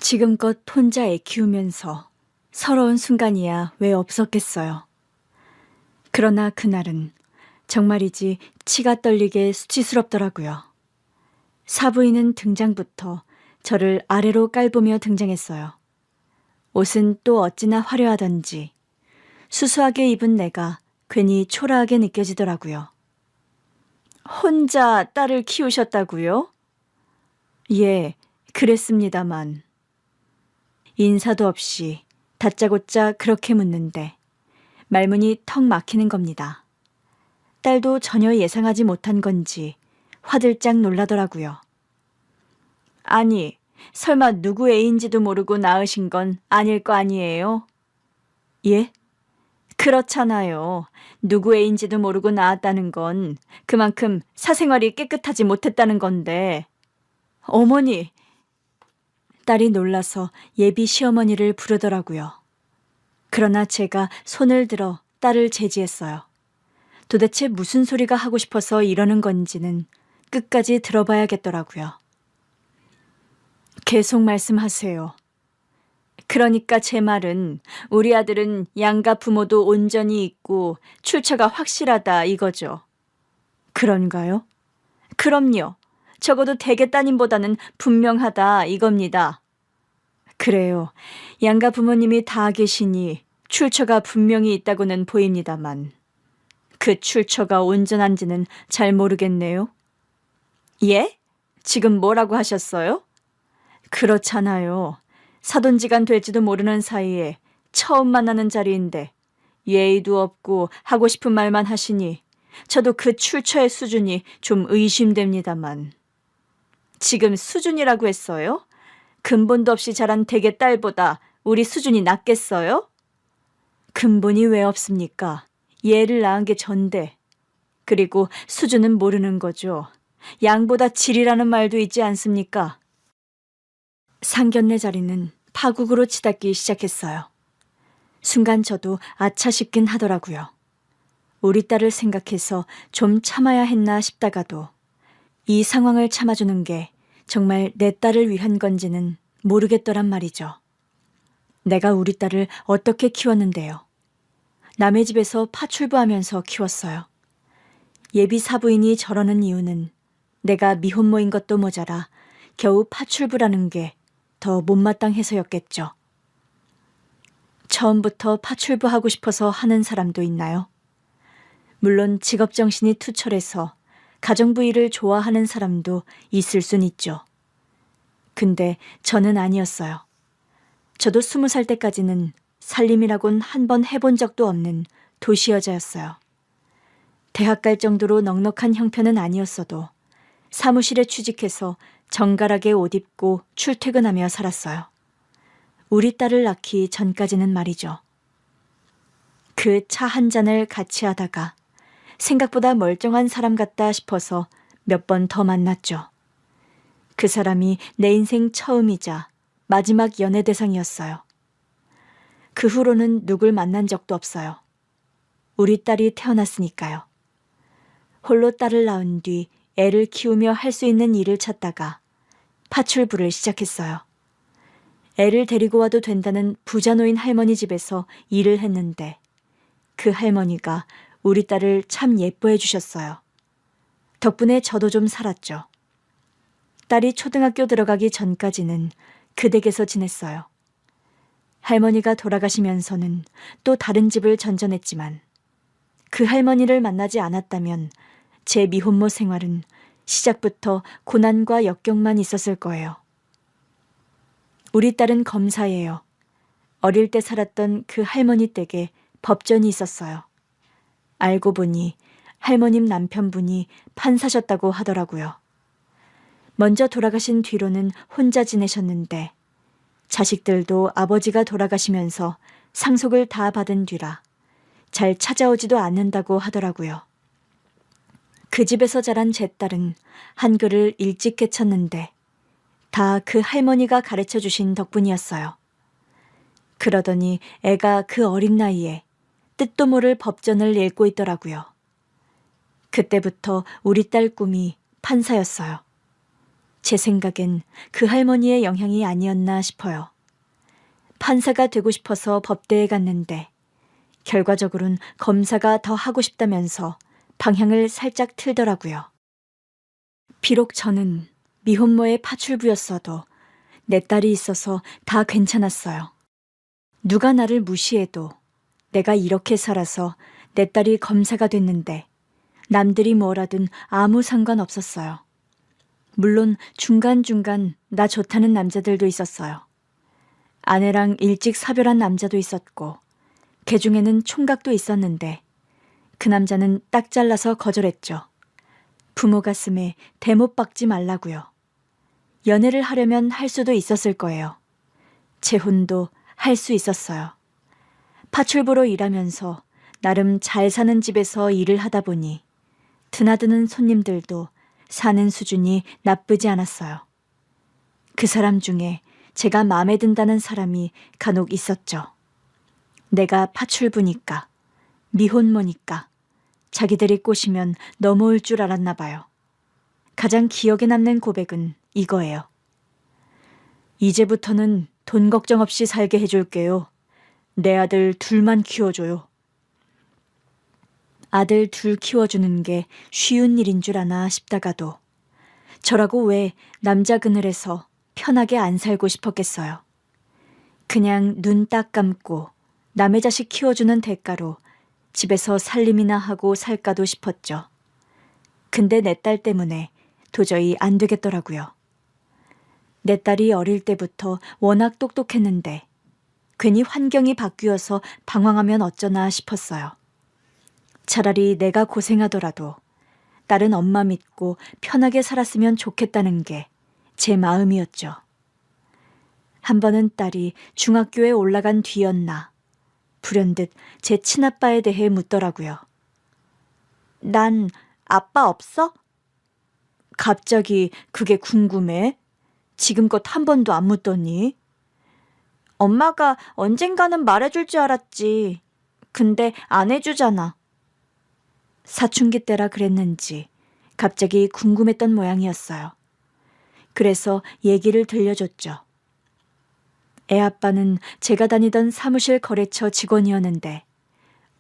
지금껏 혼자 애 키우면서 서러운 순간이야 왜 없었겠어요. 그러나 그날은 정말이지 치가 떨리게 수치스럽더라고요. 사부인은 등장부터 저를 아래로 깔보며 등장했어요. 옷은 또 어찌나 화려하던지 수수하게 입은 내가 괜히 초라하게 느껴지더라고요. 혼자 딸을 키우셨다고요? 예, 그랬습니다만. 인사도 없이 다짜고짜 그렇게 묻는데 말문이 턱 막히는 겁니다. 딸도 전혀 예상하지 못한 건지 화들짝 놀라더라고요. 아니, 설마 누구 애인지도 모르고 낳으신 건 아닐 거 아니에요? 예? 그렇잖아요. 누구 애인지도 모르고 낳았다는 건 그만큼 사생활이 깨끗하지 못했다는 건데. 어머니! 딸이 놀라서 예비 시어머니를 부르더라고요. 그러나 제가 손을 들어 딸을 제지했어요. 도대체 무슨 소리가 하고 싶어서 이러는 건지는 끝까지 들어봐야겠더라고요. 계속 말씀하세요. 그러니까 제 말은 우리 아들은 양가 부모도 온전히 있고 출처가 확실하다 이거죠. 그런가요? 그럼요. 적어도 대개 따님보다는 분명하다 이겁니다. 그래요. 양가 부모님이 다 계시니 출처가 분명히 있다고는 보입니다만 그 출처가 온전한지는 잘 모르겠네요. 예? 지금 뭐라고 하셨어요? 그렇잖아요. 사돈지간 될지도 모르는 사이에 처음 만나는 자리인데 예의도 없고 하고 싶은 말만 하시니 저도 그 출처의 수준이 좀 의심됩니다만. 지금 수준이라고 했어요? 근본도 없이 자란 댁의 딸보다 우리 수준이 낮겠어요? 근본이 왜 없습니까? 얘를 낳은 게 전데. 그리고 수준은 모르는 거죠. 양보다 질이라는 말도 있지 않습니까? 상견례 자리는 파국으로 치닫기 시작했어요. 순간 저도 아차 싶긴 하더라고요. 우리 딸을 생각해서 좀 참아야 했나 싶다가도 이 상황을 참아주는 게 정말 내 딸을 위한 건지는 모르겠더란 말이죠. 내가 우리 딸을 어떻게 키웠는데요. 남의 집에서 파출부하면서 키웠어요. 예비 사부인이 저러는 이유는 내가 미혼모인 것도 모자라 겨우 파출부라는 게 더 못마땅해서였겠죠. 처음부터 파출부하고 싶어서 하는 사람도 있나요? 물론 직업정신이 투철해서 가정부 일을 좋아하는 사람도 있을 순 있죠. 근데 저는 아니었어요. 저도 20살 때까지는 살림이라곤 한 번 해본 적도 없는 도시 여자였어요. 대학 갈 정도로 넉넉한 형편은 아니었어도 사무실에 취직해서 정갈하게 옷 입고 출퇴근하며 살았어요. 우리 딸을 낳기 전까지는 말이죠. 그 차 한 잔을 같이 하다가 생각보다 멀쩡한 사람 같다 싶어서 몇 번 더 만났죠. 그 사람이 내 인생 처음이자 마지막 연애 대상이었어요. 그 후로는 누굴 만난 적도 없어요. 우리 딸이 태어났으니까요. 홀로 딸을 낳은 뒤 애를 키우며 할 수 있는 일을 찾다가 파출부를 시작했어요. 애를 데리고 와도 된다는 부자노인 할머니 집에서 일을 했는데 그 할머니가 우리 딸을 참 예뻐해 주셨어요. 덕분에 저도 좀 살았죠. 딸이 초등학교 들어가기 전까지는 그 댁에서 지냈어요. 할머니가 돌아가시면서는 또 다른 집을 전전했지만 그 할머니를 만나지 않았다면 제 미혼모 생활은 시작부터 고난과 역경만 있었을 거예요. 우리 딸은 검사예요. 어릴 때 살았던 그 할머니 댁에 법전이 있었어요. 알고 보니 할머님 남편분이 판사셨다고 하더라고요. 먼저 돌아가신 뒤로는 혼자 지내셨는데 자식들도 아버지가 돌아가시면서 상속을 다 받은 뒤라 잘 찾아오지도 않는다고 하더라고요. 그 집에서 자란 제 딸은 한글을 일찍 깨쳤는데 다 그 할머니가 가르쳐 주신 덕분이었어요. 그러더니 애가 그 어린 나이에 뜻도 모를 법전을 읽고 있더라고요. 그때부터 우리 딸 꿈이 판사였어요. 제 생각엔 그 할머니의 영향이 아니었나 싶어요. 판사가 되고 싶어서 법대에 갔는데 결과적으로는 검사가 더 하고 싶다면서 방향을 살짝 틀더라고요. 비록 저는 미혼모의 파출부였어도 내 딸이 있어서 다 괜찮았어요. 누가 나를 무시해도 내가 이렇게 살아서 내 딸이 검사가 됐는데 남들이 뭐라든 아무 상관없었어요. 물론 중간중간 나 좋다는 남자들도 있었어요. 아내랑 일찍 사별한 남자도 있었고 그 중에는 총각도 있었는데 그 남자는 딱 잘라서 거절했죠. 부모 가슴에 대못 박지 말라고요. 연애를 하려면 할 수도 있었을 거예요. 재혼도 할 수 있었어요. 파출부로 일하면서 나름 잘 사는 집에서 일을 하다 보니 드나드는 손님들도 사는 수준이 나쁘지 않았어요. 그 사람 중에 제가 마음에 든다는 사람이 간혹 있었죠. 내가 파출부니까, 미혼모니까 자기들이 꼬시면 넘어올 줄 알았나 봐요. 가장 기억에 남는 고백은 이거예요. 이제부터는 돈 걱정 없이 살게 해줄게요. 내 아들 둘만 키워줘요. 아들 둘 키워주는 게 쉬운 일인 줄 아나 싶다가도 저라고 왜 남자 그늘에서 편하게 안 살고 싶었겠어요. 그냥 눈 딱 감고 남의 자식 키워주는 대가로 집에서 살림이나 하고 살까도 싶었죠. 근데 내 딸 때문에 도저히 안 되겠더라고요. 내 딸이 어릴 때부터 워낙 똑똑했는데 괜히 환경이 바뀌어서 방황하면 어쩌나 싶었어요. 차라리 내가 고생하더라도 딸은 엄마 믿고 편하게 살았으면 좋겠다는 게 제 마음이었죠. 한 번은 딸이 중학교에 올라간 뒤였나 불현듯 제 친아빠에 대해 묻더라고요. 난 아빠 없어? 갑자기 그게 궁금해? 지금껏 한 번도 안 묻더니? 엄마가 언젠가는 말해줄 줄 알았지. 근데 안 해주잖아. 사춘기 때라 그랬는지 갑자기 궁금했던 모양이었어요. 그래서 얘기를 들려줬죠. 애 아빠는 제가 다니던 사무실 거래처 직원이었는데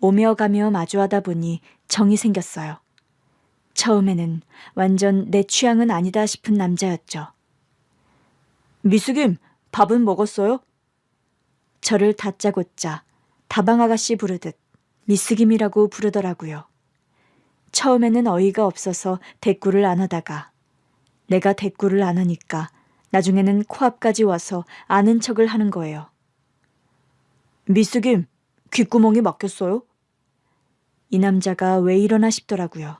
오며 가며 마주하다 보니 정이 생겼어요. 처음에는 완전 내 취향은 아니다 싶은 남자였죠. 미숙임, 밥은 먹었어요? 저를 다짜고짜 다방 아가씨 부르듯 미숙임이라고 부르더라고요. 처음에는 어이가 없어서 대꾸를 안 하다가 내가 대꾸를 안 하니까 나중에는 코앞까지 와서 아는 척을 하는 거예요. 미숙임, 귓구멍이 막혔어요? 이 남자가 왜 이러나 싶더라고요.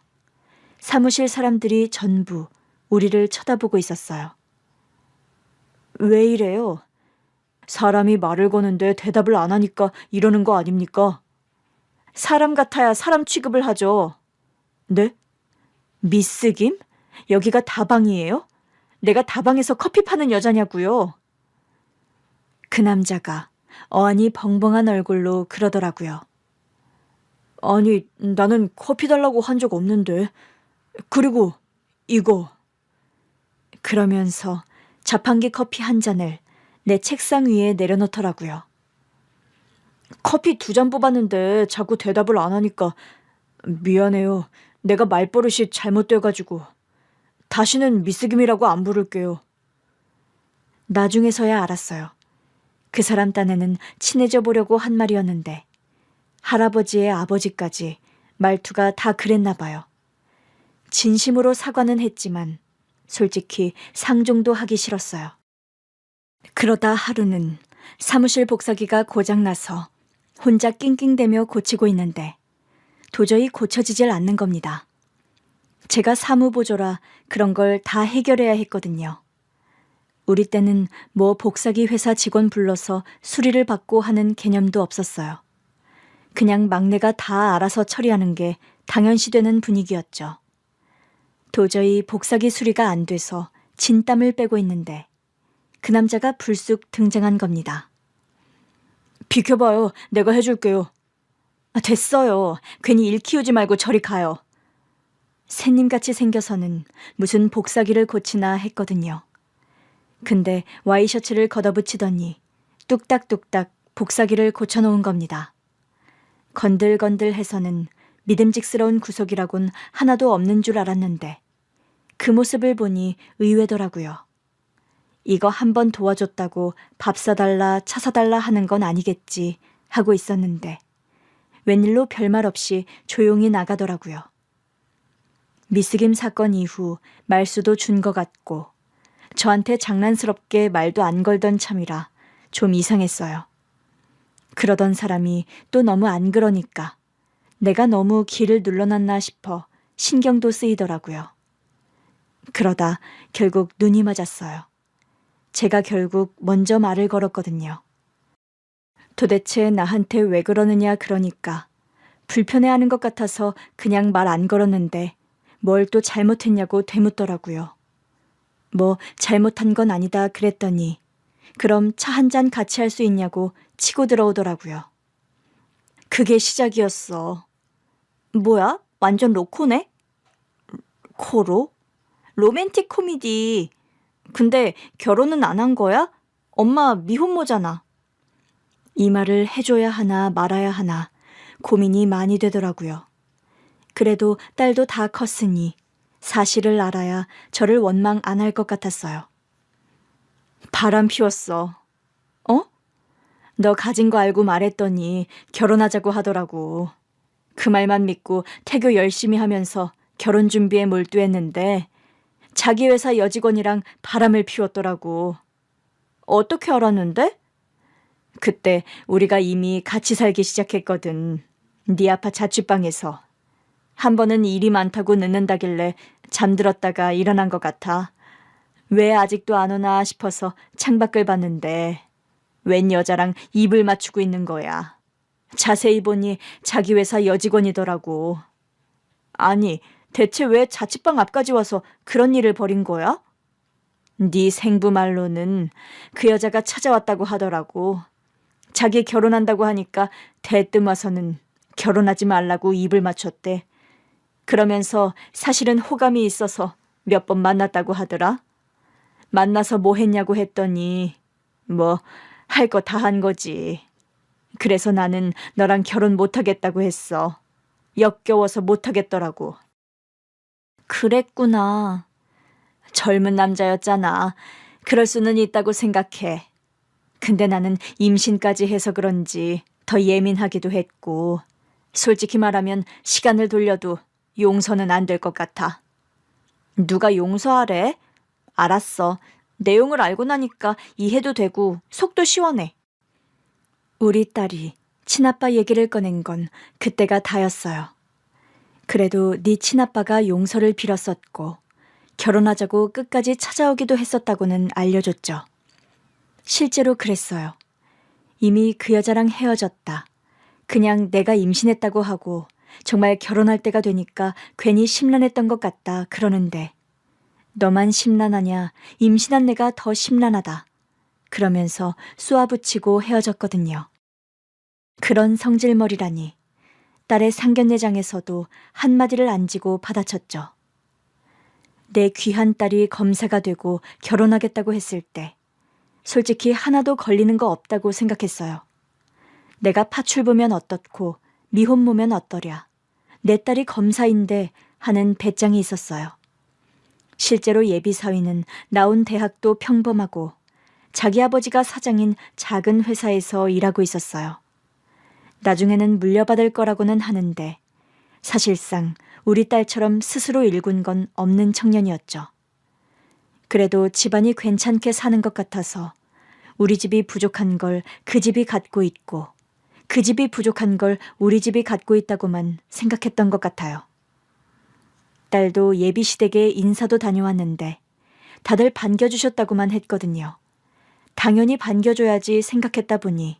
사무실 사람들이 전부 우리를 쳐다보고 있었어요. 왜 이래요? 사람이 말을 거는데 대답을 안 하니까 이러는 거 아닙니까? 사람 같아야 사람 취급을 하죠. 네? 미스김? 여기가 다방이에요? 내가 다방에서 커피 파는 여자냐고요? 그 남자가 어안이 벙벙한 얼굴로 그러더라고요. 아니, 나는 커피 달라고 한 적 없는데. 그리고 이거. 그러면서 자판기 커피 한 잔을 내 책상 위에 내려놓더라고요. 커피 2잔 뽑았는데 자꾸 대답을 안 하니까 미안해요. 내가 말버릇이 잘못돼가지고. 다시는 미스김이라고 안 부를게요. 나중에서야 알았어요. 그 사람 딴에는 친해져 보려고 한 말이었는데 할아버지의 아버지까지 말투가 다 그랬나 봐요. 진심으로 사과는 했지만 솔직히 상종도 하기 싫었어요. 그러다 하루는 사무실 복사기가 고장나서 혼자 낑낑대며 고치고 있는데 도저히 고쳐지질 않는 겁니다. 제가 사무보조라 그런 걸 다 해결해야 했거든요. 우리 때는 뭐 복사기 회사 직원 불러서 수리를 받고 하는 개념도 없었어요. 그냥 막내가 다 알아서 처리하는 게 당연시되는 분위기였죠. 도저히 복사기 수리가 안 돼서 진땀을 빼고 있는데 그 남자가 불쑥 등장한 겁니다. 비켜봐요. 내가 해줄게요. 됐어요. 괜히 일 키우지 말고 저리 가요. 새님같이 생겨서는 무슨 복사기를 고치나 했거든요. 근데 와이셔츠를 걷어붙이더니 뚝딱뚝딱 복사기를 고쳐놓은 겁니다. 건들건들해서는 믿음직스러운 구속이라곤 하나도 없는 줄 알았는데 그 모습을 보니 의외더라고요. 이거 한번 도와줬다고 밥 사달라 차 사달라 하는 건 아니겠지 하고 있었는데 웬일로 별말 없이 조용히 나가더라고요. 미스김 사건 이후 말수도 준 것 같고 저한테 장난스럽게 말도 안 걸던 참이라 좀 이상했어요. 그러던 사람이 또 너무 안 그러니까 내가 너무 기를 눌러놨나 싶어 신경도 쓰이더라고요. 그러다 결국 눈이 맞았어요. 제가 결국 먼저 말을 걸었거든요. 도대체 나한테 왜 그러느냐 그러니까 불편해하는 것 같아서 그냥 말 안 걸었는데 뭘 또 잘못했냐고 되묻더라고요. 뭐 잘못한 건 아니다 그랬더니 그럼 차 한 잔 같이 할 수 있냐고 치고 들어오더라고요. 그게 시작이었어. 뭐야? 완전 로코네? 코로? 로맨틱 코미디. 근데 결혼은 안 한 거야? 엄마 미혼모잖아. 이 말을 해줘야 하나 말아야 하나 고민이 많이 되더라고요. 그래도 딸도 다 컸으니 사실을 알아야 저를 원망 안 할 것 같았어요. 바람 피웠어. 어? 너 가진 거 알고 말했더니 결혼하자고 하더라고. 그 말만 믿고 태교 열심히 하면서 결혼 준비에 몰두했는데 자기 회사 여직원이랑 바람을 피웠더라고. 어떻게 알았는데? 그때 우리가 이미 같이 살기 시작했거든. 네 아파 자취방에서. 한 번은 일이 많다고 늦는다길래 잠들었다가 일어난 것 같아. 왜 아직도 안 오나 싶어서 창밖을 봤는데 웬 여자랑 입을 맞추고 있는 거야. 자세히 보니 자기 회사 여직원이더라고. 아니, 대체 왜 자취방 앞까지 와서 그런 일을 벌인 거야? 네 생부 말로는 그 여자가 찾아왔다고 하더라고. 자기 결혼한다고 하니까 대뜸 와서는 결혼하지 말라고 입을 맞췄대. 그러면서 사실은 호감이 있어서 몇 번 만났다고 하더라. 만나서 뭐 했냐고 했더니 뭐 할 거 다 한 거지. 그래서 나는 너랑 결혼 못하겠다고 했어. 역겨워서 못하겠더라고. 그랬구나. 젊은 남자였잖아. 그럴 수는 있다고 생각해. 근데 나는 임신까지 해서 그런지 더 예민하기도 했고 솔직히 말하면 시간을 돌려도 용서는 안 될 것 같아. 누가 용서하래? 알았어. 내용을 알고 나니까 이해도 되고 속도 시원해. 우리 딸이 친아빠 얘기를 꺼낸 건 그때가 다였어요. 그래도 네 친아빠가 용서를 빌었었고 결혼하자고 끝까지 찾아오기도 했었다고는 알려줬죠. 실제로 그랬어요. 이미 그 여자랑 헤어졌다. 그냥 내가 임신했다고 하고 정말 결혼할 때가 되니까 괜히 심란했던 것 같다 그러는데 너만 심란하냐 임신한 내가 더 심란하다. 그러면서 쏘아붙이고 헤어졌거든요. 그런 성질머리라니 딸의 상견례장에서도 한마디를 안 지고 받아쳤죠. 내 귀한 딸이 검사가 되고 결혼하겠다고 했을 때 솔직히 하나도 걸리는 거 없다고 생각했어요. 내가 파출부면 어떻고 미혼모면 어떠랴. 내 딸이 검사인데 하는 배짱이 있었어요. 실제로 예비사위는 나온 대학도 평범하고 자기 아버지가 사장인 작은 회사에서 일하고 있었어요. 나중에는 물려받을 거라고는 하는데 사실상 우리 딸처럼 스스로 일군 건 없는 청년이었죠. 그래도 집안이 괜찮게 사는 것 같아서 우리 집이 부족한 걸 그 집이 갖고 있고 그 집이 부족한 걸 우리 집이 갖고 있다고만 생각했던 것 같아요. 딸도 예비시댁에 인사도 다녀왔는데 다들 반겨주셨다고만 했거든요. 당연히 반겨줘야지 생각했다 보니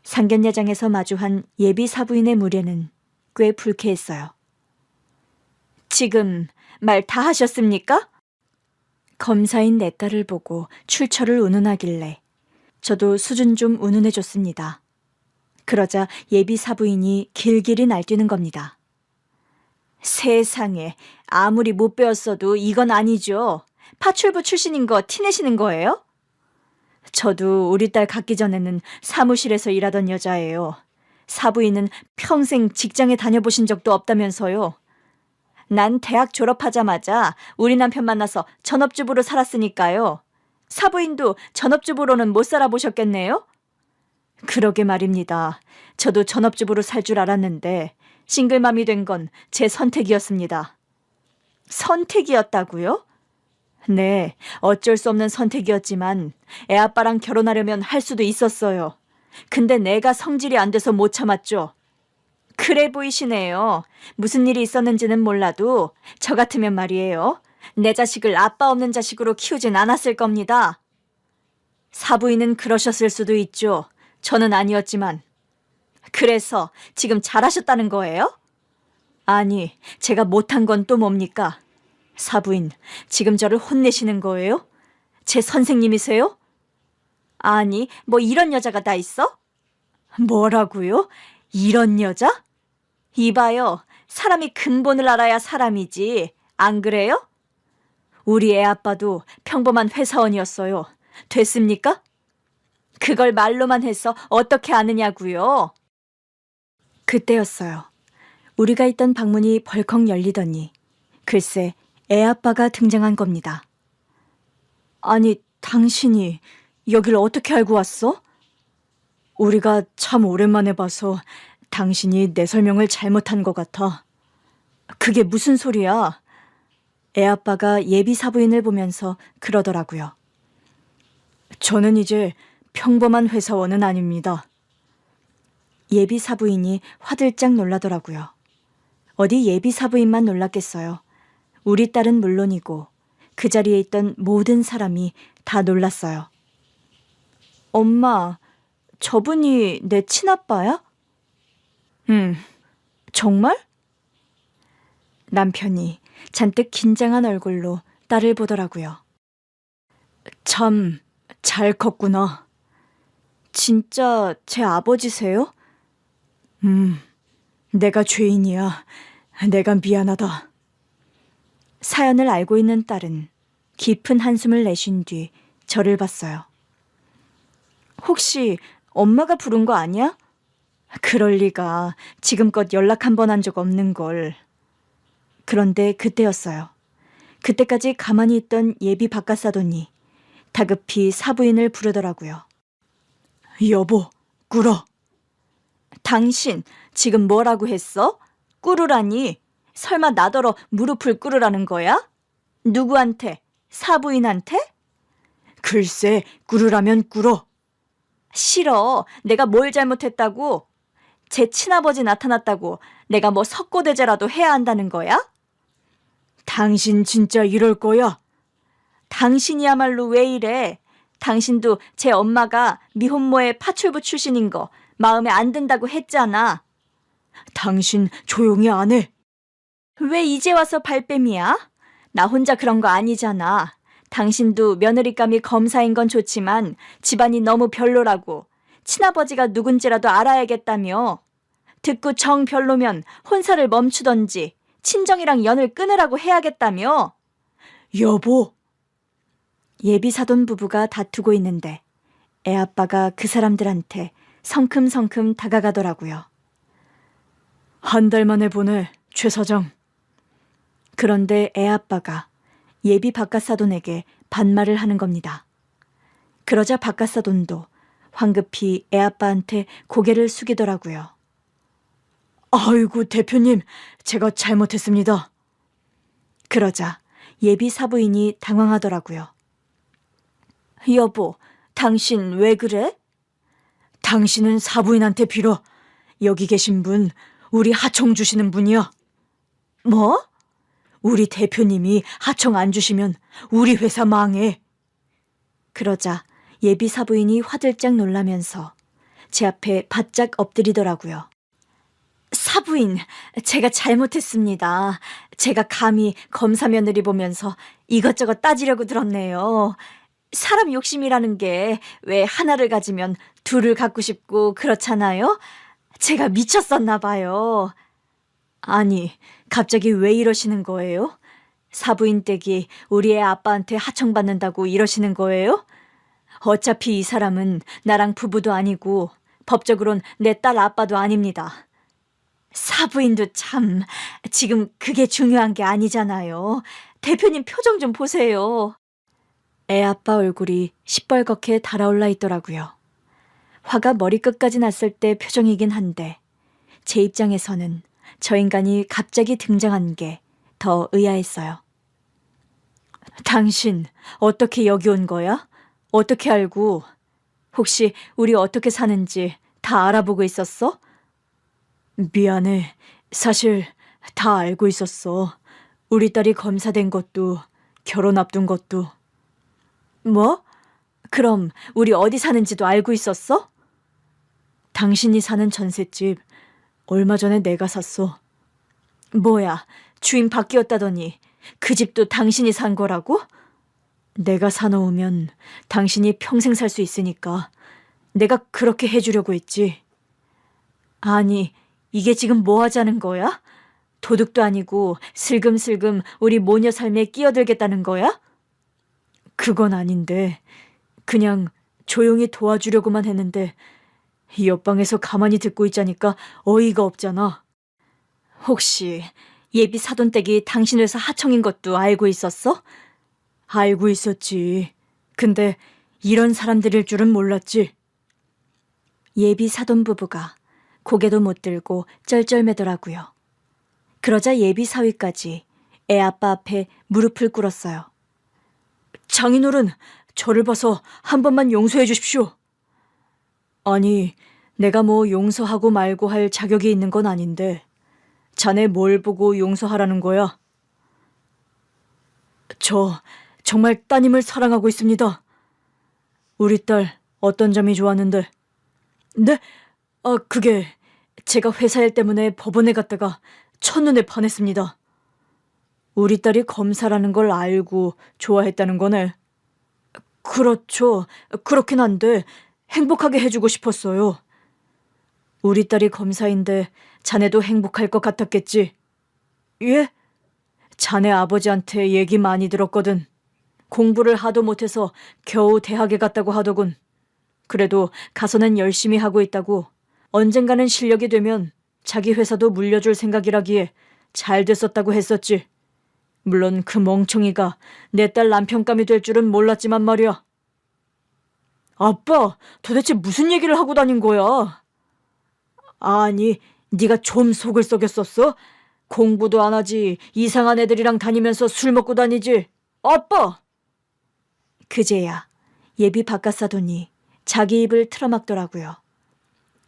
상견례장에서 마주한 예비 사부인의 무례는 꽤 불쾌했어요. 지금 말 다 하셨습니까? 검사인 내 딸을 보고 출처를 운운하길래 저도 수준 좀 운운해줬습니다. 그러자 예비 사부인이 길길이 날뛰는 겁니다. 세상에, 아무리 못 배웠어도 이건 아니죠. 파출부 출신인 거 티내시는 거예요? 저도 우리 딸 갖기 전에는 사무실에서 일하던 여자예요. 사부인은 평생 직장에 다녀보신 적도 없다면서요. 난 대학 졸업하자마자 우리 남편 만나서 전업주부로 살았으니까요. 사부인도 전업주부로는 못 살아보셨겠네요? 그러게 말입니다. 저도 전업주부로 살 줄 알았는데 싱글맘이 된 건 제 선택이었습니다. 선택이었다고요? 네, 어쩔 수 없는 선택이었지만 애아빠랑 결혼하려면 할 수도 있었어요. 근데 내가 성질이 안 돼서 못 참았죠. 그래 보이시네요. 무슨 일이 있었는지는 몰라도 저 같으면 말이에요. 내 자식을 아빠 없는 자식으로 키우진 않았을 겁니다. 사부인은 그러셨을 수도 있죠. 저는 아니었지만. 그래서 지금 잘하셨다는 거예요? 아니, 제가 못한 건 또 뭡니까? 사부인, 지금 저를 혼내시는 거예요? 제 선생님이세요? 아니, 뭐 이런 여자가 다 있어? 뭐라고요? 이런 여자? 이봐요, 사람이 근본을 알아야 사람이지. 안 그래요? 우리 애 아빠도 평범한 회사원이었어요. 됐습니까? 그걸 말로만 해서 어떻게 아느냐고요? 그때였어요. 우리가 있던 방문이 벌컥 열리더니 글쎄 애 아빠가 등장한 겁니다. 아니, 당신이 여길 어떻게 알고 왔어? 우리가 참 오랜만에 봐서 당신이 내 설명을 잘못한 것 같아. 그게 무슨 소리야? 애 아빠가 예비 사부인을 보면서 그러더라고요. 저는 이제 평범한 회사원은 아닙니다. 예비 사부인이 화들짝 놀라더라고요. 어디 예비 사부인만 놀랐겠어요. 우리 딸은 물론이고 그 자리에 있던 모든 사람이 다 놀랐어요. 엄마, 저분이 내 친아빠야? 정말? 남편이 잔뜩 긴장한 얼굴로 딸을 보더라고요. 참, 잘 컸구나. 진짜 제 아버지세요? 내가 죄인이야. 내가 미안하다. 사연을 알고 있는 딸은 깊은 한숨을 내쉰 뒤 저를 봤어요. 혹시 엄마가 부른 거 아니야? 그럴 리가. 지금껏 연락 한 번 한 적 없는 걸. 그런데 그때였어요. 그때까지 가만히 있던 예비 바깥사돈이 다급히 사부인을 부르더라고요. 여보, 꿇어. 당신 지금 뭐라고 했어? 꿇으라니? 설마 나더러 무릎을 꿇으라는 거야? 누구한테? 사부인한테? 글쎄, 꿇으라면 꿇어. 싫어. 내가 뭘 잘못했다고? 제 친아버지 나타났다고 내가 뭐 석고대죄라도 해야 한다는 거야? 당신 진짜 이럴 거야? 당신이야말로 왜 이래? 당신도 제 엄마가 미혼모의 파출부 출신인 거 마음에 안 든다고 했잖아. 당신 조용히 안 해. 왜 이제 와서 발뺌이야? 나 혼자 그런 거 아니잖아. 당신도 며느리감이 검사인 건 좋지만 집안이 너무 별로라고. 친아버지가 누군지라도 알아야겠다며. 듣고 정 별로면 혼사를 멈추던지 친정이랑 연을 끊으라고 해야겠다며. 여보. 예비 사돈 부부가 다투고 있는데 애아빠가 그 사람들한테 성큼성큼 다가가더라고요. 한 달 만에 보내, 최 사장. 그런데 애아빠가 예비 바깥사돈에게 반말을 하는 겁니다. 그러자 바깥사돈도 황급히 애아빠한테 고개를 숙이더라고요. 아이고, 대표님, 제가 잘못했습니다. 그러자 예비 사부인이 당황하더라고요. 여보, 당신 왜 그래? 당신은 사부인한테 빌어. 여기 계신 분, 우리 하청 주시는 분이야. 뭐? 우리 대표님이 하청 안 주시면 우리 회사 망해. 그러자 예비 사부인이 화들짝 놀라면서 제 앞에 바짝 엎드리더라고요. 사부인, 제가 잘못했습니다. 제가 감히 검사 며느리 보면서 이것저것 따지려고 들었네요. 사람 욕심이라는 게 왜 하나를 가지면 둘을 갖고 싶고 그렇잖아요? 제가 미쳤었나 봐요. 아니, 갑자기 왜 이러시는 거예요? 사부인 댁이 우리 애 아빠한테 하청받는다고 이러시는 거예요? 어차피 이 사람은 나랑 부부도 아니고 법적으론 내 딸 아빠도 아닙니다. 사부인도 참, 지금 그게 중요한 게 아니잖아요. 대표님 표정 좀 보세요. 애 아빠 얼굴이 시뻘겋게 달아올라 있더라고요. 화가 머리끝까지 났을 때 표정이긴 한데 제 입장에서는 저 인간이 갑자기 등장한 게 더 의아했어요. 당신 어떻게 여기 온 거야? 어떻게 알고? 혹시 우리 어떻게 사는지 다 알아보고 있었어? 미안해. 사실 다 알고 있었어. 우리 딸이 검사된 것도 결혼 앞둔 것도. 뭐? 그럼 우리 어디 사는지도 알고 있었어? 당신이 사는 전셋집 얼마 전에 내가 샀어. 뭐야, 주인 바뀌었다더니 그 집도 당신이 산 거라고? 내가 사놓으면 당신이 평생 살 수 있으니까 내가 그렇게 해주려고 했지. 아니, 이게 지금 뭐 하자는 거야? 도둑도 아니고 슬금슬금 우리 모녀 삶에 끼어들겠다는 거야? 그건 아닌데 그냥 조용히 도와주려고만 했는데 이 옆방에서 가만히 듣고 있자니까 어이가 없잖아. 혹시 예비 사돈댁이 당신 회사 하청인 것도 알고 있었어? 알고 있었지. 근데 이런 사람들일 줄은 몰랐지. 예비 사돈 부부가 고개도 못 들고 쩔쩔매더라고요. 그러자 예비 사위까지 애 아빠 앞에 무릎을 꿇었어요. 장인어른, 저를 봐서 한 번만 용서해 주십시오. 아니, 내가 뭐 용서하고 말고 할 자격이 있는 건 아닌데 자네 뭘 보고 용서하라는 거야? 저 정말 따님을 사랑하고 있습니다. 우리 딸 어떤 점이 좋았는데? 네? 그게 제가 회사 일 때문에 법원에 갔다가 첫눈에 반했습니다. 우리 딸이 검사라는 걸 알고 좋아했다는 거네. 그렇죠. 그렇긴 한데 행복하게 해주고 싶었어요. 우리 딸이 검사인데 자네도 행복할 것 같았겠지? 예? 자네 아버지한테 얘기 많이 들었거든. 공부를 하도 못해서 겨우 대학에 갔다고 하더군. 그래도 가서는 열심히 하고 있다고. 언젠가는 실력이 되면 자기 회사도 물려줄 생각이라기에 잘 됐었다고 했었지. 물론 그 멍청이가 내 딸 남편감이 될 줄은 몰랐지만 말이야. 아빠, 도대체 무슨 얘기를 하고 다닌 거야? 아니, 네가 좀 속을 썩였었어? 공부도 안 하지 이상한 애들이랑 다니면서 술 먹고 다니지. 아빠! 그제야 예비 바깥사돈이 자기 입을 틀어막더라고요.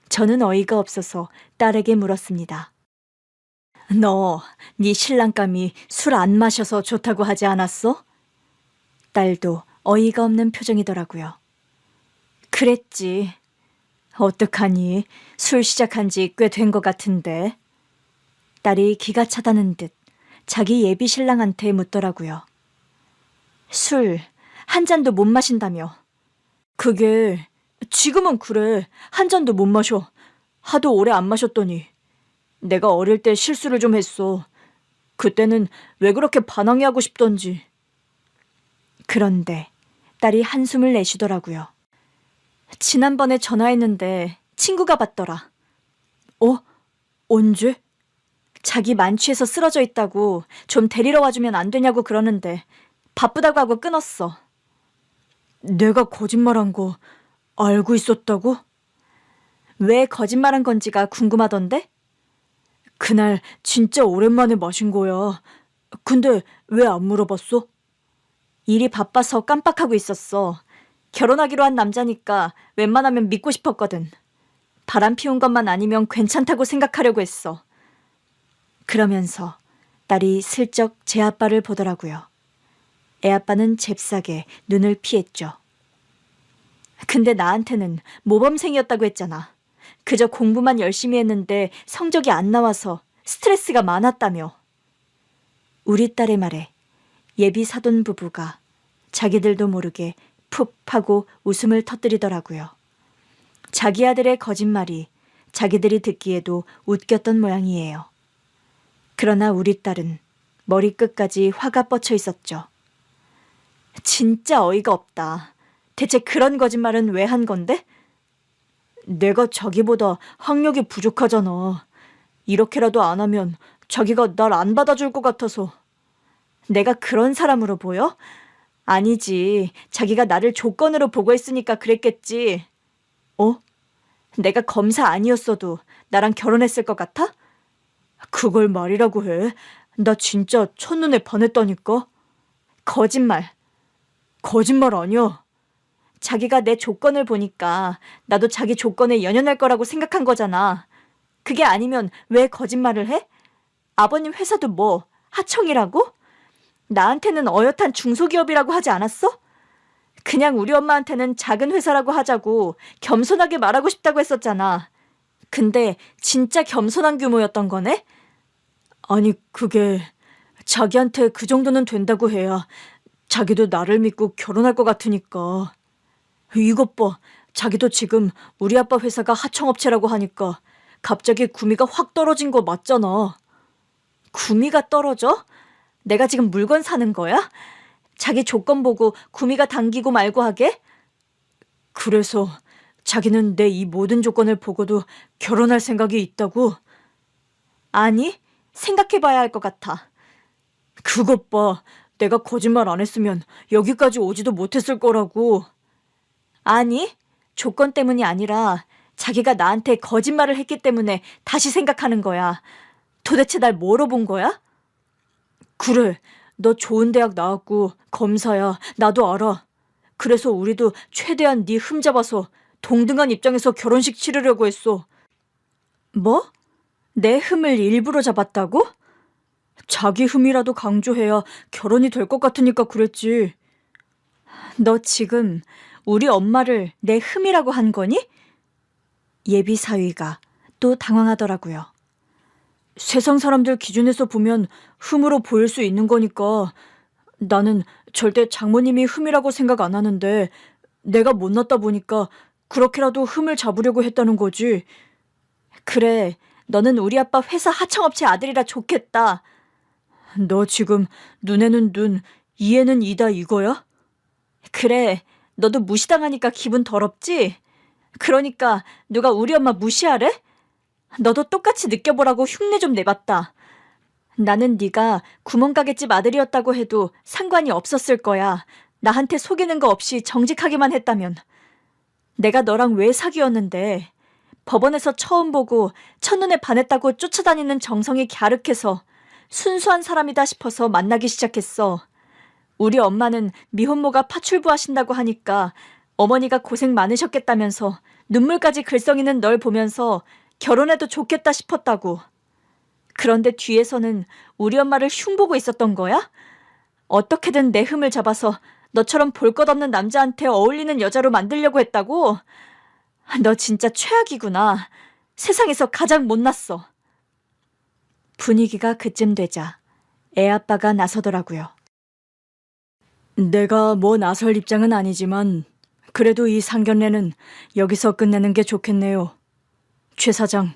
저는 어이가 없어서 딸에게 물었습니다. 너, 네 신랑감이 술 안 마셔서 좋다고 하지 않았어? 딸도 어이가 없는 표정이더라고요. 그랬지. 어떡하니? 술 시작한 지 꽤 된 것 같은데. 딸이 기가 차다는 듯 자기 예비 신랑한테 묻더라고요. 술 한 잔도 못 마신다며. 그게 지금은 그래. 한 잔도 못 마셔. 하도 오래 안 마셨더니. 내가 어릴 때 실수를 좀 했어. 그때는 왜 그렇게 반항해하고 싶던지. 그런데 딸이 한숨을 내쉬더라고요. 지난번에 전화했는데 친구가 받더라. 언제? 자기 만취해서 쓰러져 있다고 좀 데리러 와주면 안 되냐고 그러는데 바쁘다고 하고 끊었어. 내가 거짓말한 거 알고 있었다고? 왜 거짓말한 건지가 궁금하던데? 그날 진짜 오랜만에 마신 거야. 근데 왜 안 물어봤어? 일이 바빠서 깜빡하고 있었어. 결혼하기로 한 남자니까 웬만하면 믿고 싶었거든. 바람 피운 것만 아니면 괜찮다고 생각하려고 했어. 그러면서 딸이 슬쩍 제 아빠를 보더라고요. 애 아빠는 잽싸게 눈을 피했죠. 근데 나한테는 모범생이었다고 했잖아. 그저 공부만 열심히 했는데 성적이 안 나와서 스트레스가 많았다며. 우리 딸의 말에 예비 사돈 부부가 자기들도 모르게 푹 하고 웃음을 터뜨리더라고요. 자기 아들의 거짓말이 자기들이 듣기에도 웃겼던 모양이에요. 그러나 우리 딸은 머리끝까지 화가 뻗쳐 있었죠. 진짜 어이가 없다. 대체 그런 거짓말은 왜 한 건데? 내가 자기보다 학력이 부족하잖아. 이렇게라도 안 하면 자기가 날 안 받아줄 것 같아서. 내가 그런 사람으로 보여? 아니지. 자기가 나를 조건으로 보고 있으니까 그랬겠지. 어? 내가 검사 아니었어도 나랑 결혼했을 것 같아? 그걸 말이라고 해. 나 진짜 첫눈에 반했다니까. 거짓말. 거짓말 아니야. 자기가 내 조건을 보니까 나도 자기 조건에 연연할 거라고 생각한 거잖아. 그게 아니면 왜 거짓말을 해? 아버님 회사도 뭐 하청이라고? 나한테는 어엿한 중소기업이라고 하지 않았어? 그냥 우리 엄마한테는 작은 회사라고 하자고 겸손하게 말하고 싶다고 했었잖아. 근데 진짜 겸손한 규모였던 거네? 아니, 그게 자기한테 그 정도는 된다고 해야 자기도 나를 믿고 결혼할 것 같으니까. 이것 봐. 자기도 지금 우리 아빠 회사가 하청업체라고 하니까 갑자기 구미가 확 떨어진 거 맞잖아. 구미가 떨어져? 내가 지금 물건 사는 거야? 자기 조건 보고 구미가 당기고 말고 하게? 그래서 자기는 내 이 모든 조건을 보고도 결혼할 생각이 있다고? 아니, 생각해봐야 할 것 같아. 그것 봐. 내가 거짓말 안 했으면 여기까지 오지도 못했을 거라고. 아니, 조건 때문이 아니라 자기가 나한테 거짓말을 했기 때문에 다시 생각하는 거야. 도대체 날 뭐로 본 거야? 그래, 너 좋은 대학 나왔고 검사야. 나도 알아. 그래서 우리도 최대한 네 흠잡아서 동등한 입장에서 결혼식 치르려고 했어. 뭐? 내 흠을 일부러 잡았다고? 자기 흠이라도 강조해야 결혼이 될 것 같으니까 그랬지. 너 지금 우리 엄마를 내 흠이라고 한 거니? 예비 사위가 또 당황하더라고요. 세상 사람들 기준에서 보면 흠으로 보일 수 있는 거니까 나는 절대 장모님이 흠이라고 생각 안 하는데 내가 못났다 보니까 그렇게라도 흠을 잡으려고 했다는 거지. 그래, 너는 우리 아빠 회사 하청업체 아들이라 좋겠다. 너 지금 눈에는 눈, 이에는 이다 이거야? 그래, 너도 무시당하니까 기분 더럽지? 그러니까 누가 우리 엄마 무시하래? 너도 똑같이 느껴보라고 흉내 좀 내봤다. 나는 네가 구멍가게집 아들이었다고 해도 상관이 없었을 거야. 나한테 속이는 거 없이 정직하게만 했다면. 내가 너랑 왜 사귀었는데 법원에서 처음 보고 첫눈에 반했다고 쫓아다니는 정성이 갸륵해서 순수한 사람이다 싶어서 만나기 시작했어. 우리 엄마는 미혼모가 파출부 하신다고 하니까 어머니가 고생 많으셨겠다면서 눈물까지 글썽이는 널 보면서 결혼해도 좋겠다 싶었다고. 그런데 뒤에서는 우리 엄마를 흉보고 있었던 거야? 어떻게든 내 흠을 잡아서 너처럼 볼 것 없는 남자한테 어울리는 여자로 만들려고 했다고? 너 진짜 최악이구나. 세상에서 가장 못났어. 분위기가 그쯤 되자 애아빠가 나서더라고요. 내가 뭐 나설 입장은 아니지만 그래도 이 상견례는 여기서 끝내는 게 좋겠네요. 최 사장,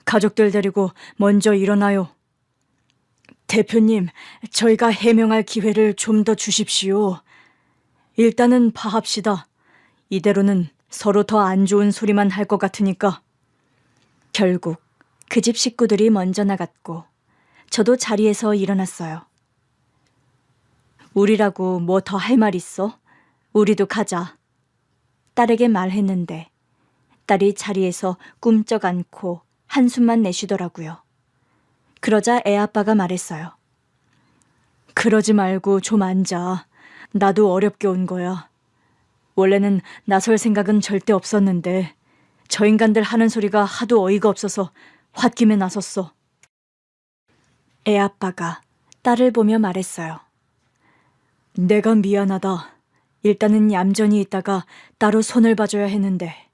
가족들 데리고 먼저 일어나요. 대표님, 저희가 해명할 기회를 좀 더 주십시오. 일단은 파합시다. 이대로는 서로 더 안 좋은 소리만 할 것 같으니까. 결국 그 집 식구들이 먼저 나갔고 저도 자리에서 일어났어요. 우리라고 뭐 더 할 말 있어? 우리도 가자. 딸에게 말했는데 딸이 자리에서 꿈쩍 않고 한숨만 내쉬더라고요. 그러자 애아빠가 말했어요. 그러지 말고 좀 앉아. 나도 어렵게 온 거야. 원래는 나설 생각은 절대 없었는데 저 인간들 하는 소리가 하도 어이가 없어서 홧김에 나섰어. 애아빠가 딸을 보며 말했어요. 내가 미안하다. 일단은 얌전히 있다가 따로 손을 봐줘야 했는데.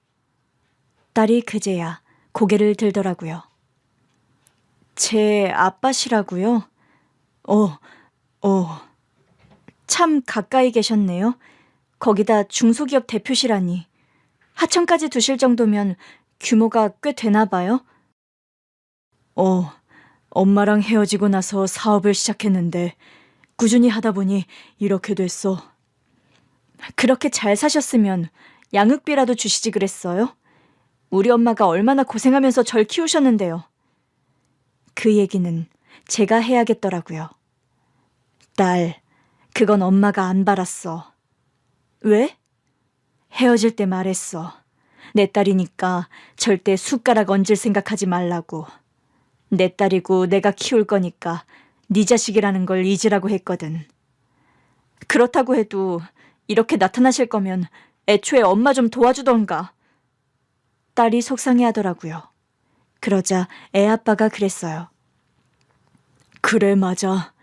딸이 그제야 고개를 들더라고요. 제 아빠시라고요? 참 가까이 계셨네요. 거기다 중소기업 대표시라니. 하청까지 두실 정도면 규모가 꽤 되나 봐요? 엄마랑 헤어지고 나서 사업을 시작했는데 꾸준히 하다 보니 이렇게 됐어. 그렇게 잘 사셨으면 양육비라도 주시지 그랬어요? 우리 엄마가 얼마나 고생하면서 절 키우셨는데요. 그 얘기는 제가 해야겠더라고요. 딸, 그건 엄마가 안 바랐어. 왜? 헤어질 때 말했어. 내 딸이니까 절대 숟가락 얹을 생각하지 말라고. 내 딸이고 내가 키울 거니까 네 자식이라는 걸 잊으라고 했거든. 그렇다고 해도 이렇게 나타나실 거면 애초에 엄마 좀 도와주던가. 딸이 속상해하더라고요. 그러자 애 아빠가 그랬어요. 그래, 맞아.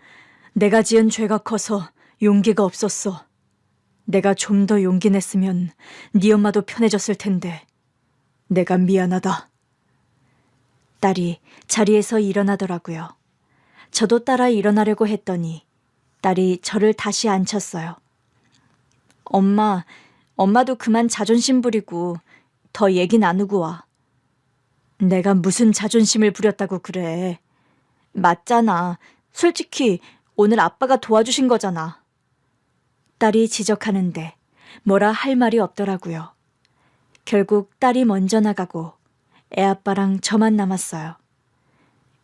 내가 지은 죄가 커서 용기가 없었어. 내가 좀 더 용기 냈으면 네 엄마도 편해졌을 텐데. 내가 미안하다. 딸이 자리에서 일어나더라고요. 저도 따라 일어나려고 했더니 딸이 저를 다시 앉혔어요. 엄마도 그만 자존심 부리고 더 얘기 나누고 와. 내가 무슨 자존심을 부렸다고 그래. 맞잖아. 솔직히 오늘 아빠가 도와주신 거잖아. 딸이 지적하는데 뭐라 할 말이 없더라고요. 결국 딸이 먼저 나가고 애아빠랑 저만 남았어요.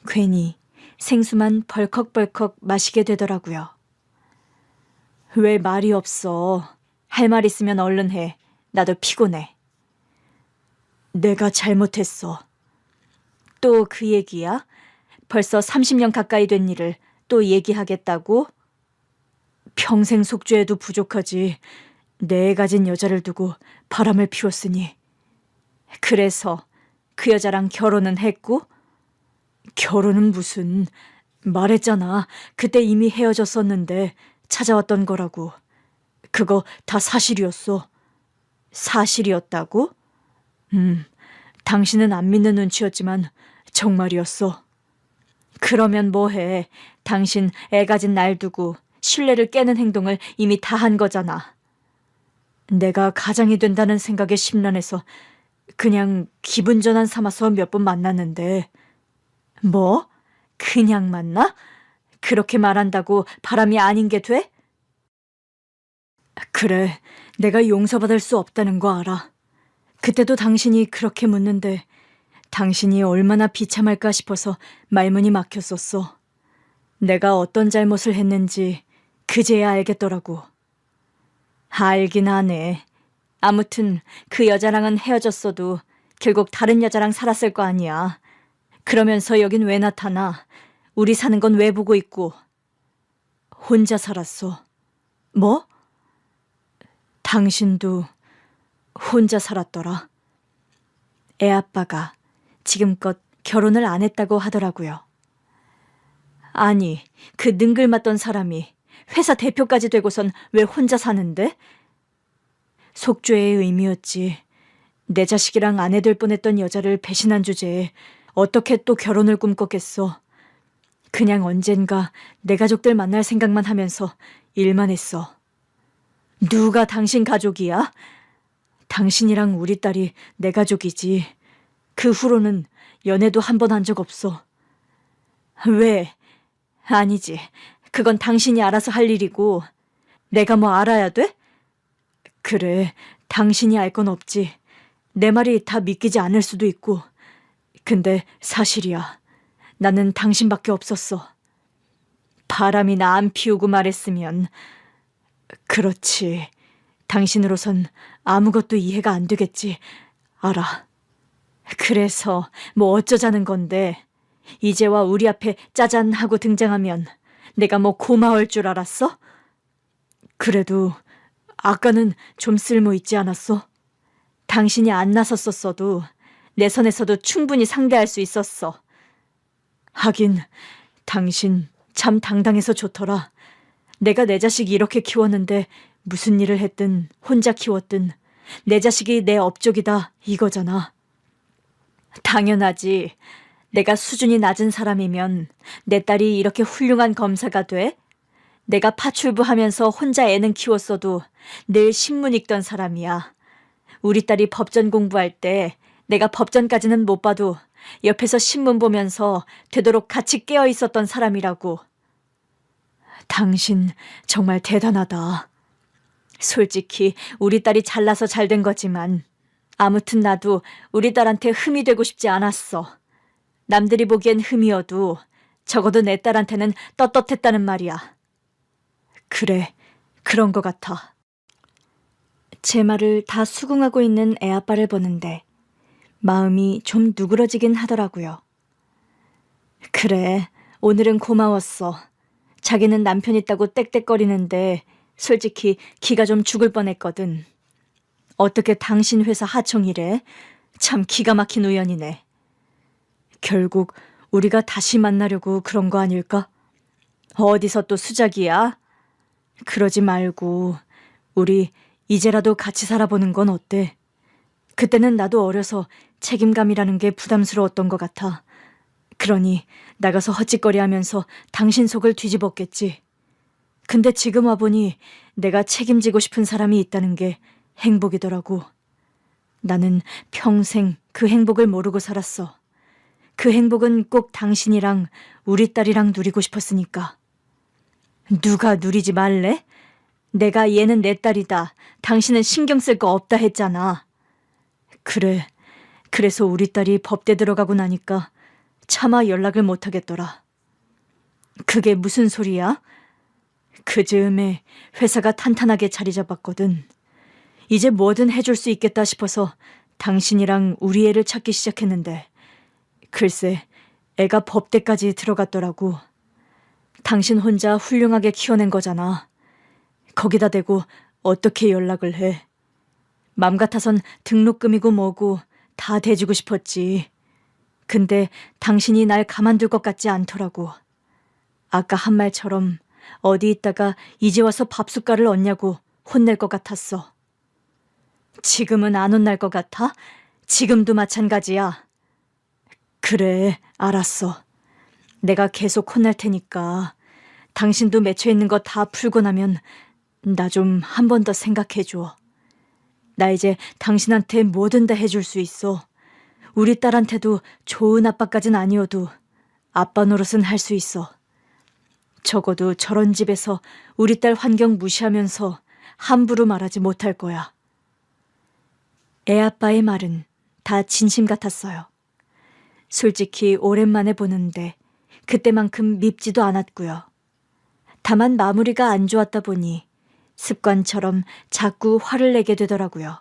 괜히 생수만 벌컥벌컥 마시게 되더라고요. 왜 말이 없어? 할 말 있으면 얼른 해. 나도 피곤해. 내가 잘못했어. 또 그 얘기야? 벌써 30년 가까이 된 일을 또 얘기하겠다고? 평생 속죄해도 부족하지. 내 애 가진 여자를 두고 바람을 피웠으니. 그래서 그 여자랑 결혼은 했고? 결혼은 무슨. 말했잖아. 그때 이미 헤어졌었는데 찾아왔던 거라고. 그거 다 사실이었어. 사실이었다고? 당신은 안 믿는 눈치였지만 정말이었어. 그러면 뭐해. 당신 애 가진 날 두고 신뢰를 깨는 행동을 이미 다 한 거잖아. 내가 가장이 된다는 생각에 심란해서 그냥 기분 전환 삼아서 몇 번 만났는데. 뭐? 그냥 만나? 그렇게 말한다고 바람이 아닌 게 돼? 그래, 내가 용서받을 수 없다는 거 알아. 그때도 당신이 그렇게 묻는데 당신이 얼마나 비참할까 싶어서 말문이 막혔었어. 내가 어떤 잘못을 했는지 그제야 알겠더라고. 알긴 하네. 아무튼 그 여자랑은 헤어졌어도 결국 다른 여자랑 살았을 거 아니야. 그러면서 여긴 왜 나타나? 우리 사는 건 왜 보고 있고? 혼자 살았어. 뭐? 당신도 혼자 살았더라. 애 아빠가 지금껏 결혼을 안 했다고 하더라고요. 아니, 그 능글맞던 사람이 회사 대표까지 되고선 왜 혼자 사는데? 속죄의 의미였지. 내 자식이랑 아내 될 뻔했던 여자를 배신한 주제에 어떻게 또 결혼을 꿈꿨겠어. 그냥 언젠가 내 가족들 만날 생각만 하면서 일만 했어. 누가 당신 가족이야? 당신이랑 우리 딸이 내 가족이지. 그 후로는 연애도 한 번 한 적 없어. 왜? 아니지. 그건 당신이 알아서 할 일이고 내가 뭐 알아야 돼? 그래, 당신이 알 건 없지. 내 말이 다 믿기지 않을 수도 있고. 근데 사실이야. 나는 당신밖에 없었어. 바람이나 안 피우고 말했으면. 그렇지. 당신으로선 아무것도 이해가 안 되겠지. 알아. 그래서 뭐 어쩌자는 건데. 이제와 우리 앞에 짜잔 하고 등장하면 내가 뭐 고마울 줄 알았어? 그래도 아까는 좀 쓸모 있지 않았어? 당신이 안 나섰었어도 내 선에서도 충분히 상대할 수 있었어. 하긴 당신 참 당당해서 좋더라. 내가 내 자식 이렇게 키웠는데 무슨 일을 했든 혼자 키웠든 내 자식이 내 업적이다 이거잖아. 당연하지. 내가 수준이 낮은 사람이면 내 딸이 이렇게 훌륭한 검사가 돼? 내가 파출부하면서 혼자 애는 키웠어도 늘 신문 읽던 사람이야. 우리 딸이 법전 공부할 때 내가 법전까지는 못 봐도 옆에서 신문 보면서 되도록 같이 깨어 있었던 사람이라고. 당신 정말 대단하다. 솔직히 우리 딸이 잘나서 잘 된 거지만 아무튼 나도 우리 딸한테 흠이 되고 싶지 않았어. 남들이 보기엔 흠이어도 적어도 내 딸한테는 떳떳했다는 말이야. 그래, 그런 것 같아. 제 말을 다 수긍하고 있는 애아빠를 보는데 마음이 좀 누그러지긴 하더라고요. 그래, 오늘은 고마웠어. 자기는 남편 있다고 떽떽거리는데 솔직히 기가 좀 죽을 뻔했거든. 어떻게 당신 회사 하청이래? 참 기가 막힌 우연이네. 결국 우리가 다시 만나려고 그런 거 아닐까? 어디서 또 수작이야? 그러지 말고 우리 이제라도 같이 살아보는 건 어때? 그때는 나도 어려서 책임감이라는 게 부담스러웠던 것 같아. 그러니 나가서 헛짓거리하면서 당신 속을 뒤집었겠지. 근데 지금 와보니 내가 책임지고 싶은 사람이 있다는 게 행복이더라고. 나는 평생 그 행복을 모르고 살았어. 그 행복은 꼭 당신이랑 우리 딸이랑 누리고 싶었으니까. 누가 누리지 말래? 내가 얘는 내 딸이다. 당신은 신경 쓸 거 없다 했잖아. 그래. 그래서 우리 딸이 법대 들어가고 나니까 차마 연락을 못 하겠더라. 그게 무슨 소리야? 그 즈음에 회사가 탄탄하게 자리 잡았거든. 이제 뭐든 해줄 수 있겠다 싶어서 당신이랑 우리 애를 찾기 시작했는데 글쎄 애가 법대까지 들어갔더라고. 당신 혼자 훌륭하게 키워낸 거잖아. 거기다 대고 어떻게 연락을 해. 맘 같아선 등록금이고 뭐고 다 대주고 싶었지. 근데 당신이 날 가만둘 것 같지 않더라고. 아까 한 말처럼 어디 있다가 이제 와서 밥숟갈을 얻냐고 혼낼 것 같았어. 지금은 안 혼날 것 같아? 지금도 마찬가지야. 그래, 알았어. 내가 계속 혼날 테니까 당신도 맺혀있는 거 다 풀고 나면 나 좀 한 번 더 생각해줘. 나 이제 당신한테 뭐든 다 해줄 수 있어. 우리 딸한테도 좋은 아빠까진 아니어도 아빠 노릇은 할 수 있어. 적어도 저런 집에서 우리 딸 환경 무시하면서 함부로 말하지 못할 거야. 애아빠의 말은 다 진심 같았어요. 솔직히 오랜만에 보는데 그때만큼 밉지도 않았고요. 다만 마무리가 안 좋았다 보니 습관처럼 자꾸 화를 내게 되더라고요.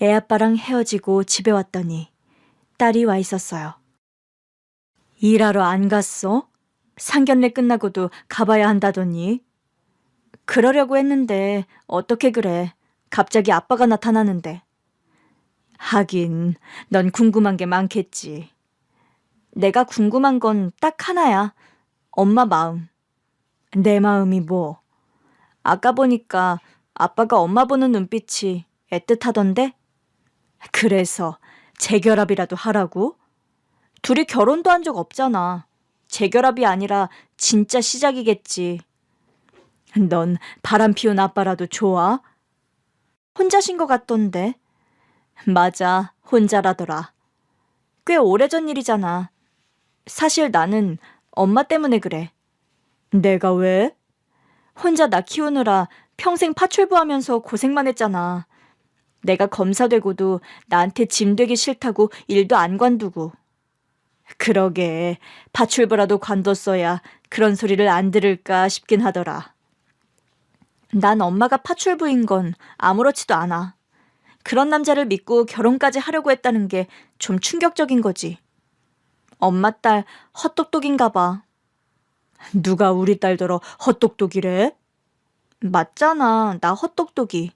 애아빠랑 헤어지고 집에 왔더니 딸이 와 있었어요. 일하러 안 갔어? 상견례 끝나고도 가봐야 한다더니. 그러려고 했는데 어떻게 그래. 갑자기 아빠가 나타나는데. 하긴 넌 궁금한 게 많겠지. 내가 궁금한 건 딱 하나야. 엄마 마음. 내 마음이 뭐? 아까 보니까 아빠가 엄마 보는 눈빛이 애틋하던데? 그래서 재결합이라도 하라고? 둘이 결혼도 한 적 없잖아. 재결합이 아니라 진짜 시작이겠지. 넌 바람 피운 아빠라도 좋아? 혼자신 것 같던데. 맞아, 혼자라더라. 꽤 오래전 일이잖아. 사실 나는 엄마 때문에 그래. 내가 왜? 혼자 나 키우느라 평생 파출부하면서 고생만 했잖아. 내가 검사되고도 나한테 짐 되기 싫다고 일도 안 관두고. 그러게, 파출부라도 관뒀어야 그런 소리를 안 들을까 싶긴 하더라. 난 엄마가 파출부인 건 아무렇지도 않아. 그런 남자를 믿고 결혼까지 하려고 했다는 게 좀 충격적인 거지. 엄마 딸 헛똑똑인가 봐. 누가 우리 딸더러 헛똑똑이래? 맞잖아, 나 헛똑똑이.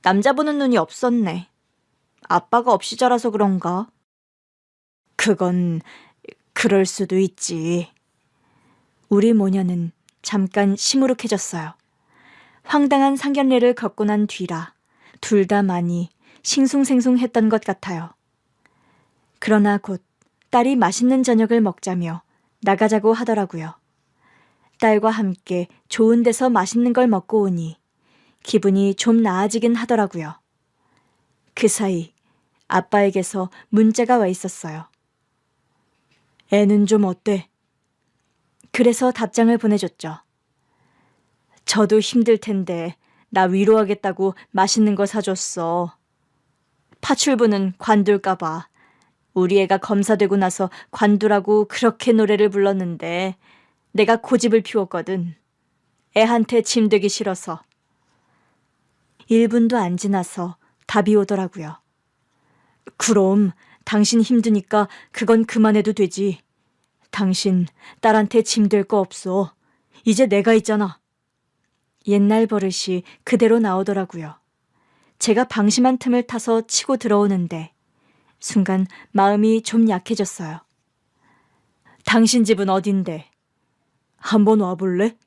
남자 보는 눈이 없었네. 아빠가 없이 자라서 그런가? 그건 그럴 수도 있지. 우리 모녀는 잠깐 시무룩해졌어요. 황당한 상견례를 겪고 난 뒤라 둘 다 많이 싱숭생숭했던 것 같아요. 그러나 곧 딸이 맛있는 저녁을 먹자며 나가자고 하더라고요. 딸과 함께 좋은 데서 맛있는 걸 먹고 오니 기분이 좀 나아지긴 하더라고요. 그 사이 아빠에게서 문자가 와 있었어요. 애는 좀 어때? 그래서 답장을 보내줬죠. 저도 힘들 텐데 나 위로하겠다고 맛있는 거 사줬어. 파출부는 관둘까 봐. 우리 애가 검사되고 나서 관두라고 그렇게 노래를 불렀는데 내가 고집을 피웠거든. 애한테 짐 되기 싫어서. 1분도 안 지나서 답이 오더라고요. 그럼 당신 힘드니까 그건 그만해도 되지. 당신 딸한테 짐 될 거 없어. 이제 내가 있잖아. 옛날 버릇이 그대로 나오더라고요. 제가 방심한 틈을 타서 치고 들어오는데 순간 마음이 좀 약해졌어요. 당신 집은 어딘데? 한번 와볼래?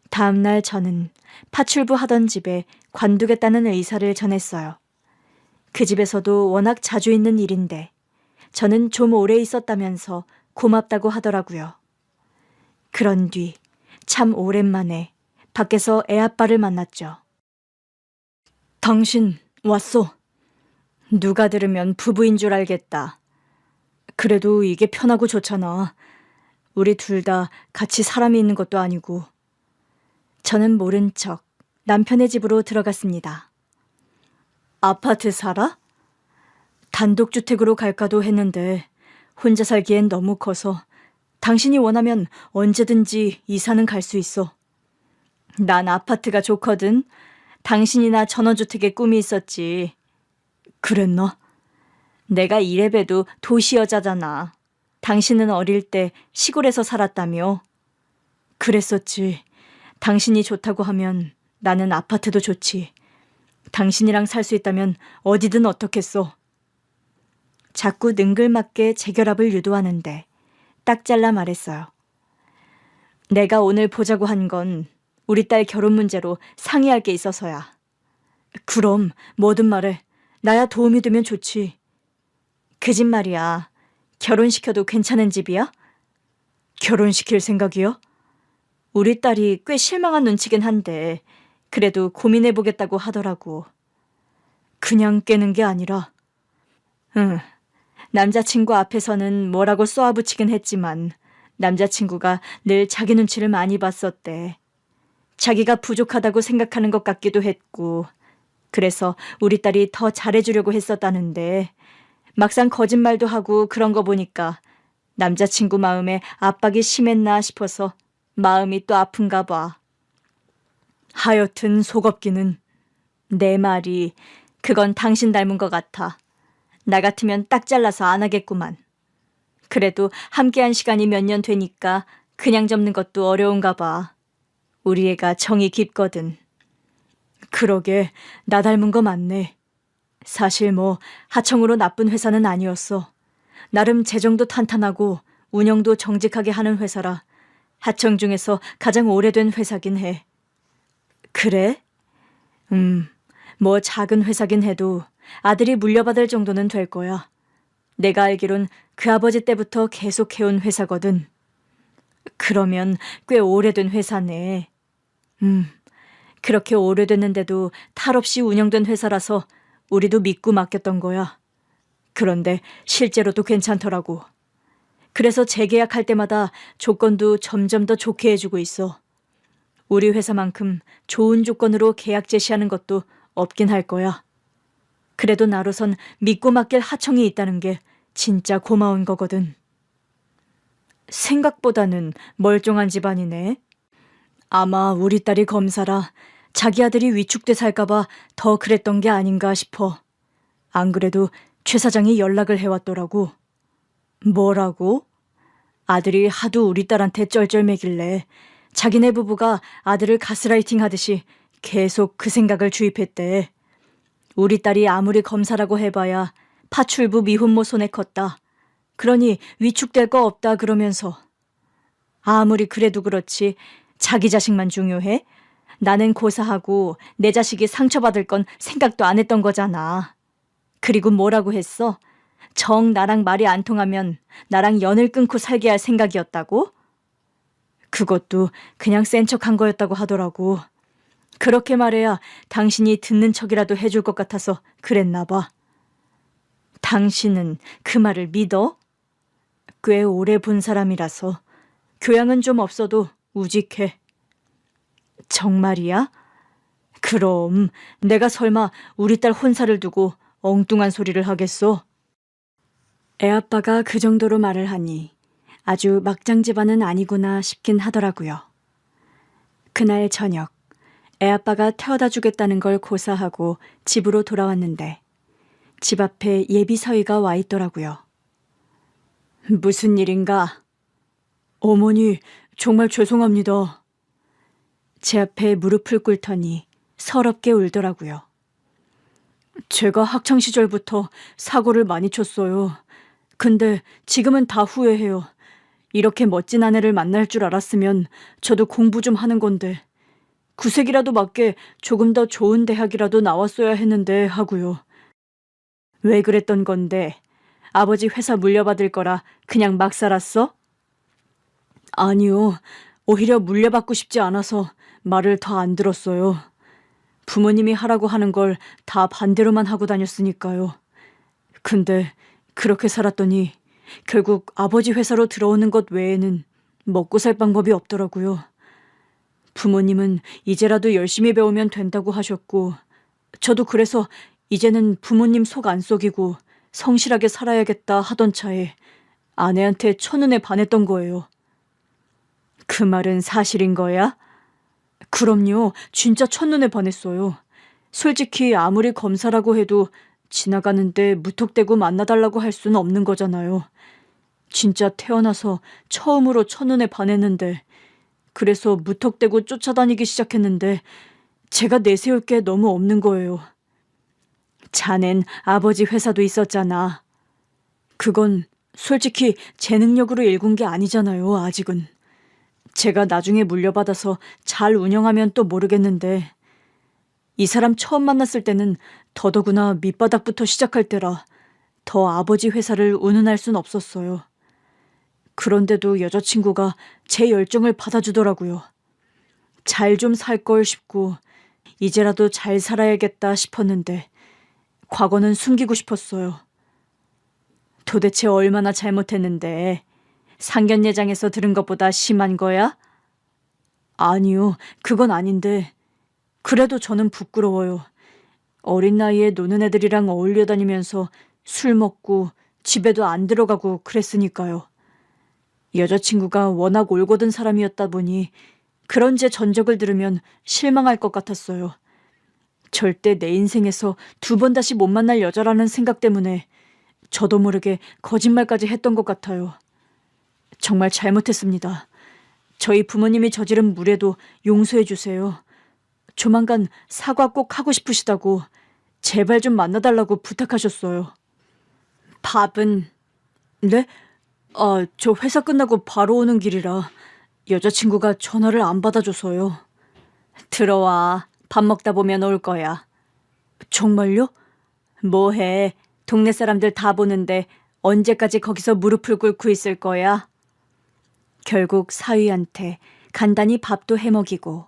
다음날 저는 파출부 하던 집에 관두겠다는 의사를 전했어요. 그 집에서도 워낙 자주 있는 일인데 저는 좀 오래 있었다면서 고맙다고 하더라고요. 그런 뒤 참 오랜만에 밖에서 애아빠를 만났죠. 당신 왔어. 누가 들으면 부부인 줄 알겠다. 그래도 이게 편하고 좋잖아. 우리 둘 다 같이 사람이 있는 것도 아니고. 저는 모른 척 남편의 집으로 들어갔습니다. 아파트 살아? 단독주택으로 갈까도 했는데 혼자 살기엔 너무 커서 당신이 원하면 언제든지 이사는 갈 수 있어. 난 아파트가 좋거든. 당신이나 전원주택의 꿈이 있었지. 그랬나? 내가 이래봬도 도시 여자잖아. 당신은 어릴 때 시골에서 살았다며. 그랬었지. 당신이 좋다고 하면 나는 아파트도 좋지. 당신이랑 살 수 있다면 어디든 어떻겠어. 자꾸 능글맞게 재결합을 유도하는데 딱 잘라 말했어요. 내가 오늘 보자고 한 건 우리 딸 결혼 문제로 상의할 게 있어서야. 그럼 뭐든 말해. 나야 도움이 되면 좋지. 그 집 말이야. 결혼시켜도 괜찮은 집이야? 결혼시킬 생각이요? 우리 딸이 꽤 실망한 눈치긴 한데 그래도 고민해보겠다고 하더라고. 그냥 깨는 게 아니라. 응. 남자친구 앞에서는 뭐라고 쏘아붙이긴 했지만 남자친구가 늘 자기 눈치를 많이 봤었대. 자기가 부족하다고 생각하는 것 같기도 했고 그래서 우리 딸이 더 잘해주려고 했었다는데 막상 거짓말도 하고 그런 거 보니까 남자친구 마음에 압박이 심했나 싶어서 마음이 또 아픈가 봐. 하여튼 속없기는. 내 말이 그건 당신 닮은 것 같아. 나 같으면 딱 잘라서 안 하겠구만. 그래도 함께한 시간이 몇 년 되니까 그냥 접는 것도 어려운가 봐. 우리 애가 정이 깊거든. 그러게 나 닮은 거 맞네. 사실 뭐 하청으로 나쁜 회사는 아니었어. 나름 재정도 탄탄하고 운영도 정직하게 하는 회사라 하청 중에서 가장 오래된 회사긴 해. 그래? 뭐 작은 회사긴 해도 아들이 물려받을 정도는 될 거야. 내가 알기론 그 아버지 때부터 계속 해온 회사거든. 그러면 꽤 오래된 회사네. 그렇게 오래됐는데도 탈 없이 운영된 회사라서 우리도 믿고 맡겼던 거야. 그런데 실제로도 괜찮더라고. 그래서 재계약할 때마다 조건도 점점 더 좋게 해주고 있어. 우리 회사만큼 좋은 조건으로 계약 제시하는 것도 없긴 할 거야. 그래도 나로선 믿고 맡길 하청이 있다는 게 진짜 고마운 거거든. 생각보다는 멀쩡한 집안이네. 아마 우리 딸이 검사라 자기 아들이 위축돼 살까봐 더 그랬던 게 아닌가 싶어. 안 그래도 최 사장이 연락을 해왔더라고. 뭐라고? 아들이 하도 우리 딸한테 쩔쩔매길래 자기네 부부가 아들을 가스라이팅 하듯이 계속 그 생각을 주입했대. 우리 딸이 아무리 검사라고 해봐야 파출부 미혼모 손에 컸다. 그러니 위축될 거 없다 그러면서. 아무리 그래도 그렇지 자기 자식만 중요해? 나는 고사하고 내 자식이 상처받을 건 생각도 안 했던 거잖아. 그리고 뭐라고 했어? 정 나랑 말이 안 통하면 나랑 연을 끊고 살게 할 생각이었다고? 그것도 그냥 센 척한 거였다고 하더라고. 그렇게 말해야 당신이 듣는 척이라도 해줄 것 같아서 그랬나 봐. 당신은 그 말을 믿어? 꽤 오래 본 사람이라서 교양은 좀 없어도 우직해. 정말이야? 그럼 내가 설마 우리 딸 혼사를 두고 엉뚱한 소리를 하겠어? 애아빠가 그 정도로 말을 하니 아주 막장 집안은 아니구나 싶긴 하더라고요. 그날 저녁, 애아빠가 태워다 주겠다는 걸 고사하고 집으로 돌아왔는데 집 앞에 예비 사위가 와 있더라고요. 무슨 일인가? 어머니, 정말 죄송합니다. 제 앞에 무릎을 꿇더니 서럽게 울더라고요. 제가 학창시절부터 사고를 많이 쳤어요. 근데 지금은 다 후회해요. 이렇게 멋진 아내를 만날 줄 알았으면 저도 공부 좀 하는 건데 구색이라도 맞게 조금 더 좋은 대학이라도 나왔어야 했는데 하고요. 왜 그랬던 건데? 아버지 회사 물려받을 거라 그냥 막 살았어? 아니요. 오히려 물려받고 싶지 않아서 말을 더 안 들었어요. 부모님이 하라고 하는 걸 다 반대로만 하고 다녔으니까요. 근데 그렇게 살았더니 결국 아버지 회사로 들어오는 것 외에는 먹고 살 방법이 없더라고요. 부모님은 이제라도 열심히 배우면 된다고 하셨고 저도 그래서 이제는 부모님 속 안 썩이고 성실하게 살아야겠다 하던 차에 아내한테 첫눈에 반했던 거예요. 그 말은 사실인 거야? 그럼요. 진짜 첫눈에 반했어요. 솔직히 아무리 검사라고 해도 지나가는데 무턱대고 만나달라고 할 수는 없는 거잖아요. 진짜 태어나서 처음으로 첫눈에 반했는데 그래서 무턱대고 쫓아다니기 시작했는데 제가 내세울 게 너무 없는 거예요. 자넨 아버지 회사도 있었잖아. 그건 솔직히 제 능력으로 일군 게 아니잖아요, 아직은. 제가 나중에 물려받아서 잘 운영하면 또 모르겠는데 이 사람 처음 만났을 때는 더더구나 밑바닥부터 시작할 때라 더 아버지 회사를 운운할 순 없었어요. 그런데도 여자친구가 제 열정을 받아주더라고요. 잘 좀 살 걸 싶고 이제라도 잘 살아야겠다 싶었는데 과거는 숨기고 싶었어요. 도대체 얼마나 잘못했는데 상견례장에서 들은 것보다 심한 거야? 아니요, 그건 아닌데 그래도 저는 부끄러워요. 어린 나이에 노는 애들이랑 어울려 다니면서 술 먹고 집에도 안 들어가고 그랬으니까요. 여자친구가 워낙 올곧은 사람이었다 보니 그런 제 전적을 들으면 실망할 것 같았어요. 절대 내 인생에서 두 번 다시 못 만날 여자라는 생각 때문에 저도 모르게 거짓말까지 했던 것 같아요. 정말 잘못했습니다. 저희 부모님이 저지른 무례도 용서해 주세요. 조만간 사과 꼭 하고 싶으시다고 제발 좀 만나달라고 부탁하셨어요. 밥은? 네? 저 회사 끝나고 바로 오는 길이라 여자친구가 전화를 안 받아줘서요. 들어와. 밥 먹다 보면 올 거야. 정말요? 뭐해? 동네 사람들 다 보는데 언제까지 거기서 무릎을 꿇고 있을 거야? 결국 사위한테 간단히 밥도 해먹이고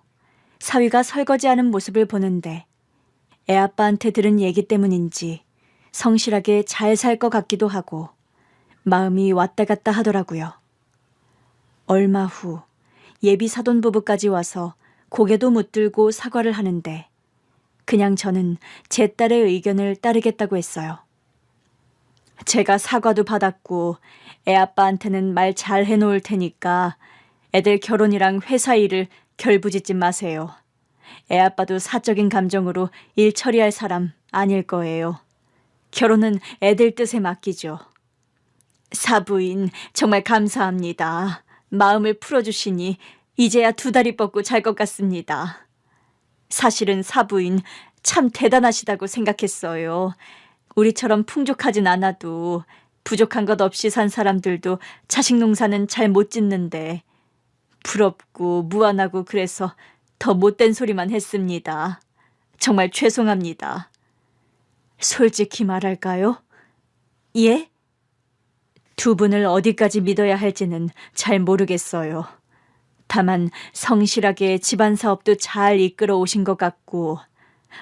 사위가 설거지하는 모습을 보는데 애아빠한테 들은 얘기 때문인지 성실하게 잘 살 것 같기도 하고 마음이 왔다 갔다 하더라고요. 얼마 후 예비 사돈 부부까지 와서 고개도 묻들고 사과를 하는데 그냥 저는 제 딸의 의견을 따르겠다고 했어요. 제가 사과도 받았고 애아빠한테는 말 잘 해놓을 테니까 애들 결혼이랑 회사 일을 결부짓지 마세요. 애아빠도 사적인 감정으로 일 처리할 사람 아닐 거예요. 결혼은 애들 뜻에 맡기죠. 사부인 정말 감사합니다. 마음을 풀어주시니 이제야 두 다리 뻗고 잘 것 같습니다. 사실은 사부인 참 대단하시다고 생각했어요. 우리처럼 풍족하진 않아도 부족한 것 없이 산 사람들도 자식 농사는 잘 못 짓는데 부럽고 무안하고 그래서 더 못된 소리만 했습니다. 정말 죄송합니다. 솔직히 말할까요? 예? 두 분을 어디까지 믿어야 할지는 잘 모르겠어요. 다만 성실하게 집안 사업도 잘 이끌어 오신 것 같고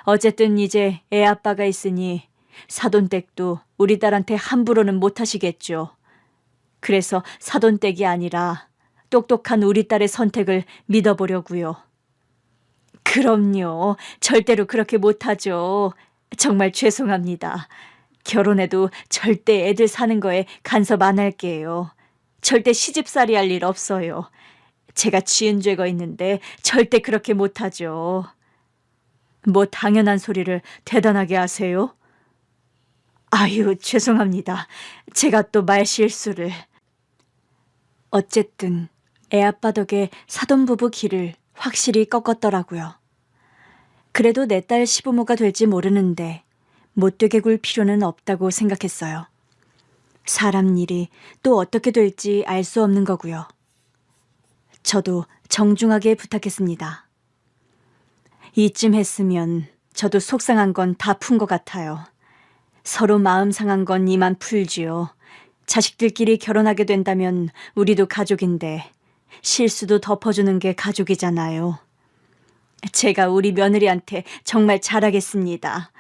어쨌든 이제 애 아빠가 있으니 사돈댁도 우리 딸한테 함부로는 못하시겠죠. 그래서 사돈댁이 아니라 똑똑한 우리 딸의 선택을 믿어보려고요. 그럼요. 절대로 그렇게 못하죠. 정말 죄송합니다. 결혼해도 절대 애들 사는 거에 간섭 안 할게요. 절대 시집살이 할 일 없어요. 제가 지은 죄가 있는데 절대 그렇게 못하죠. 뭐 당연한 소리를 대단하게 하세요? 아유, 죄송합니다. 제가 또 말 실수를. 어쨌든 애아빠 덕에 사돈부부 길을 확실히 꺾었더라고요. 그래도 내 딸 시부모가 될지 모르는데 못되게 굴 필요는 없다고 생각했어요. 사람 일이 또 어떻게 될지 알 수 없는 거고요. 저도 정중하게 부탁했습니다. 이쯤 했으면 저도 속상한 건 다 푼 것 같아요. 서로 마음 상한 건 이만 풀지요. 자식들끼리 결혼하게 된다면 우리도 가족인데 실수도 덮어주는 게 가족이잖아요. 제가 우리 며느리한테 정말 잘하겠습니다.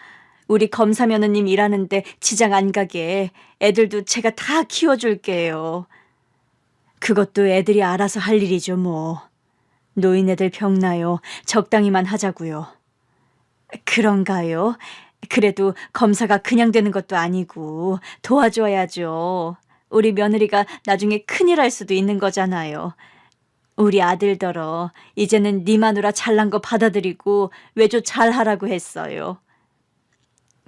우리 검사 며느님 일하는데 지장 안 가게 애들도 제가 다 키워줄게요. 그것도 애들이 알아서 할 일이죠 뭐. 노인애들 병나요. 적당히만 하자고요. 그런가요? 그래도 검사가 그냥 되는 것도 아니고 도와줘야죠. 우리 며느리가 나중에 큰일 할 수도 있는 거잖아요. 우리 아들더러 이제는 네 마누라 잘난 거 받아들이고 외조 잘하라고 했어요.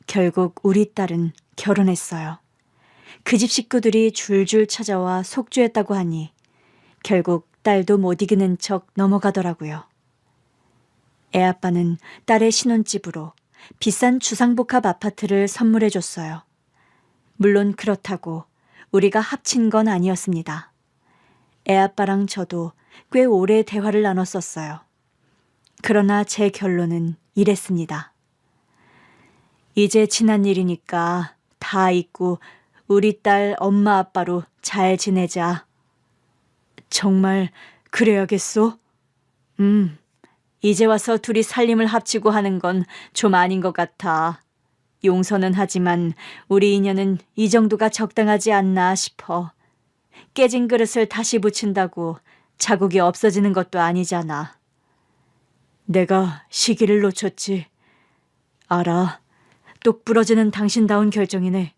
결국 우리 딸은 결혼했어요. 그 집 식구들이 줄줄 찾아와 속죄했다고 하니 결국 딸도 못 이기는 척 넘어가더라고요. 애아빠는 딸의 신혼집으로 비싼 주상복합 아파트를 선물해줬어요. 물론 그렇다고 우리가 합친 건 아니었습니다. 애아빠랑 저도 꽤 오래 대화를 나눴었어요. 그러나 제 결론은 이랬습니다. 이제 지난 일이니까 다 잊고 우리 딸 엄마 아빠로 잘 지내자. 정말 그래야겠소? 이제 와서 둘이 살림을 합치고 하는 건 좀 아닌 것 같아. 용서는 하지만 우리 인연은 이 정도가 적당하지 않나 싶어. 깨진 그릇을 다시 붙인다고 자국이 없어지는 것도 아니잖아. 내가 시기를 놓쳤지. 알아. 똑 부러지는 당신다운 결정이네.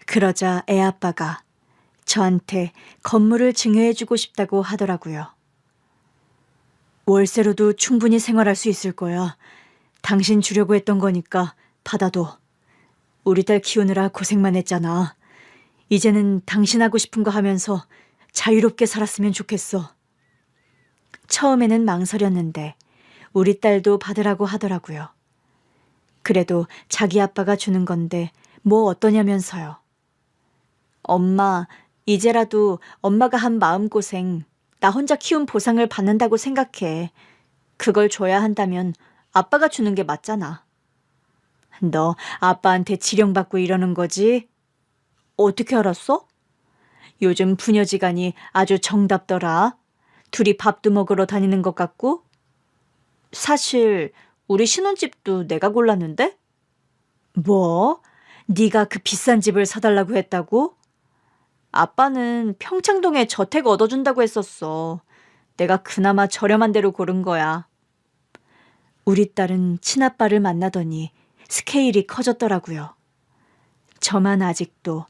그러자 애아빠가 저한테 건물을 증여해주고 싶다고 하더라고요. 월세로도 충분히 생활할 수 있을 거야. 당신 주려고 했던 거니까 받아둬. 우리 딸 키우느라 고생만 했잖아. 이제는 당신 하고 싶은 거 하면서 자유롭게 살았으면 좋겠어. 처음에는 망설였는데 우리 딸도 받으라고 하더라고요. 그래도 자기 아빠가 주는 건데 뭐 어떠냐면서요. 엄마, 이제라도 엄마가 한 마음고생 나 혼자 키운 보상을 받는다고 생각해. 그걸 줘야 한다면 아빠가 주는 게 맞잖아. 너 아빠한테 지령받고 이러는 거지? 어떻게 알았어? 요즘 부녀지간이 아주 정답더라. 둘이 밥도 먹으러 다니는 것 같고. 사실 우리 신혼집도 내가 골랐는데? 뭐? 네가 그 비싼 집을 사달라고 했다고? 아빠는 평창동에 저택 얻어준다고 했었어. 내가 그나마 저렴한 데로 고른 거야. 우리 딸은 친아빠를 만나더니 스케일이 커졌더라고요. 저만 아직도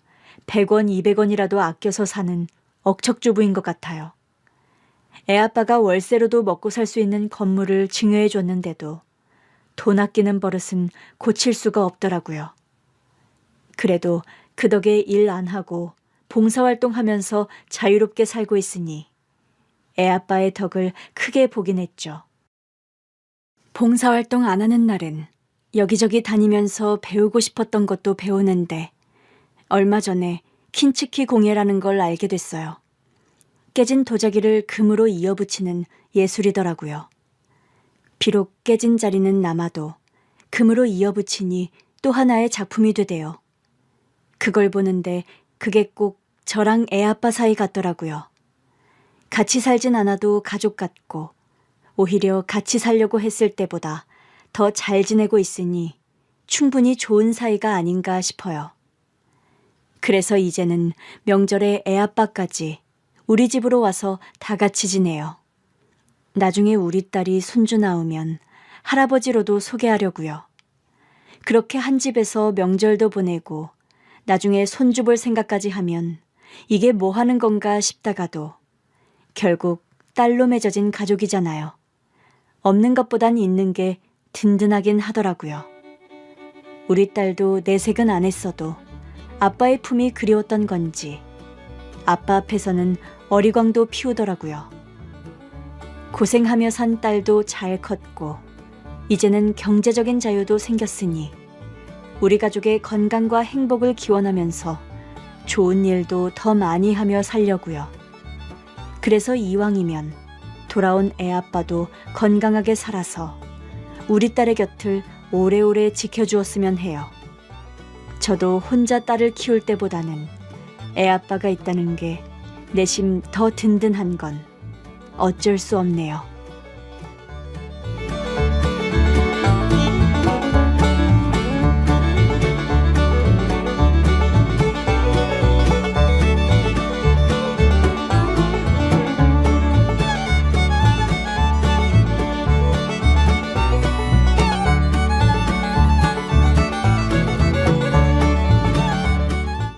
100원, 200원이라도 아껴서 사는 억척주부인 것 같아요. 애아빠가 월세로도 먹고 살 수 있는 건물을 증여해 줬는데도 돈 아끼는 버릇은 고칠 수가 없더라고요. 그래도 그 덕에 일 안 하고 봉사활동하면서 자유롭게 살고 있으니 애아빠의 덕을 크게 보긴 했죠. 봉사활동 안 하는 날은 여기저기 다니면서 배우고 싶었던 것도 배우는데 얼마 전에 킨츠키 공예라는 걸 알게 됐어요. 깨진 도자기를 금으로 이어붙이는 예술이더라고요. 비록 깨진 자리는 남아도 금으로 이어붙이니 또 하나의 작품이 되대요. 그걸 보는데 그게 꼭 저랑 애아빠 사이 같더라고요. 같이 살진 않아도 가족 같고 오히려 같이 살려고 했을 때보다 더 잘 지내고 있으니 충분히 좋은 사이가 아닌가 싶어요. 그래서 이제는 명절에 애아빠까지 우리 집으로 와서 다 같이 지내요. 나중에 우리 딸이 손주 나오면 할아버지로도 소개하려고요. 그렇게 한 집에서 명절도 보내고 나중에 손주 볼 생각까지 하면 이게 뭐 하는 건가 싶다가도 결국 딸로 맺어진 가족이잖아요. 없는 것보단 있는 게 든든하긴 하더라고요. 우리 딸도 내색은 안 했어도 아빠의 품이 그리웠던 건지 아빠 앞에서는 어리광도 피우더라고요. 고생하며 산 딸도 잘 컸고 이제는 경제적인 자유도 생겼으니 우리 가족의 건강과 행복을 기원하면서 좋은 일도 더 많이 하며 살려고요. 그래서 이왕이면 돌아온 애아빠도 건강하게 살아서 우리 딸의 곁을 오래오래 지켜주었으면 해요. 저도 혼자 딸을 키울 때보다는 애아빠가 있다는 게 내심 더 든든한 건 어쩔 수 없네요.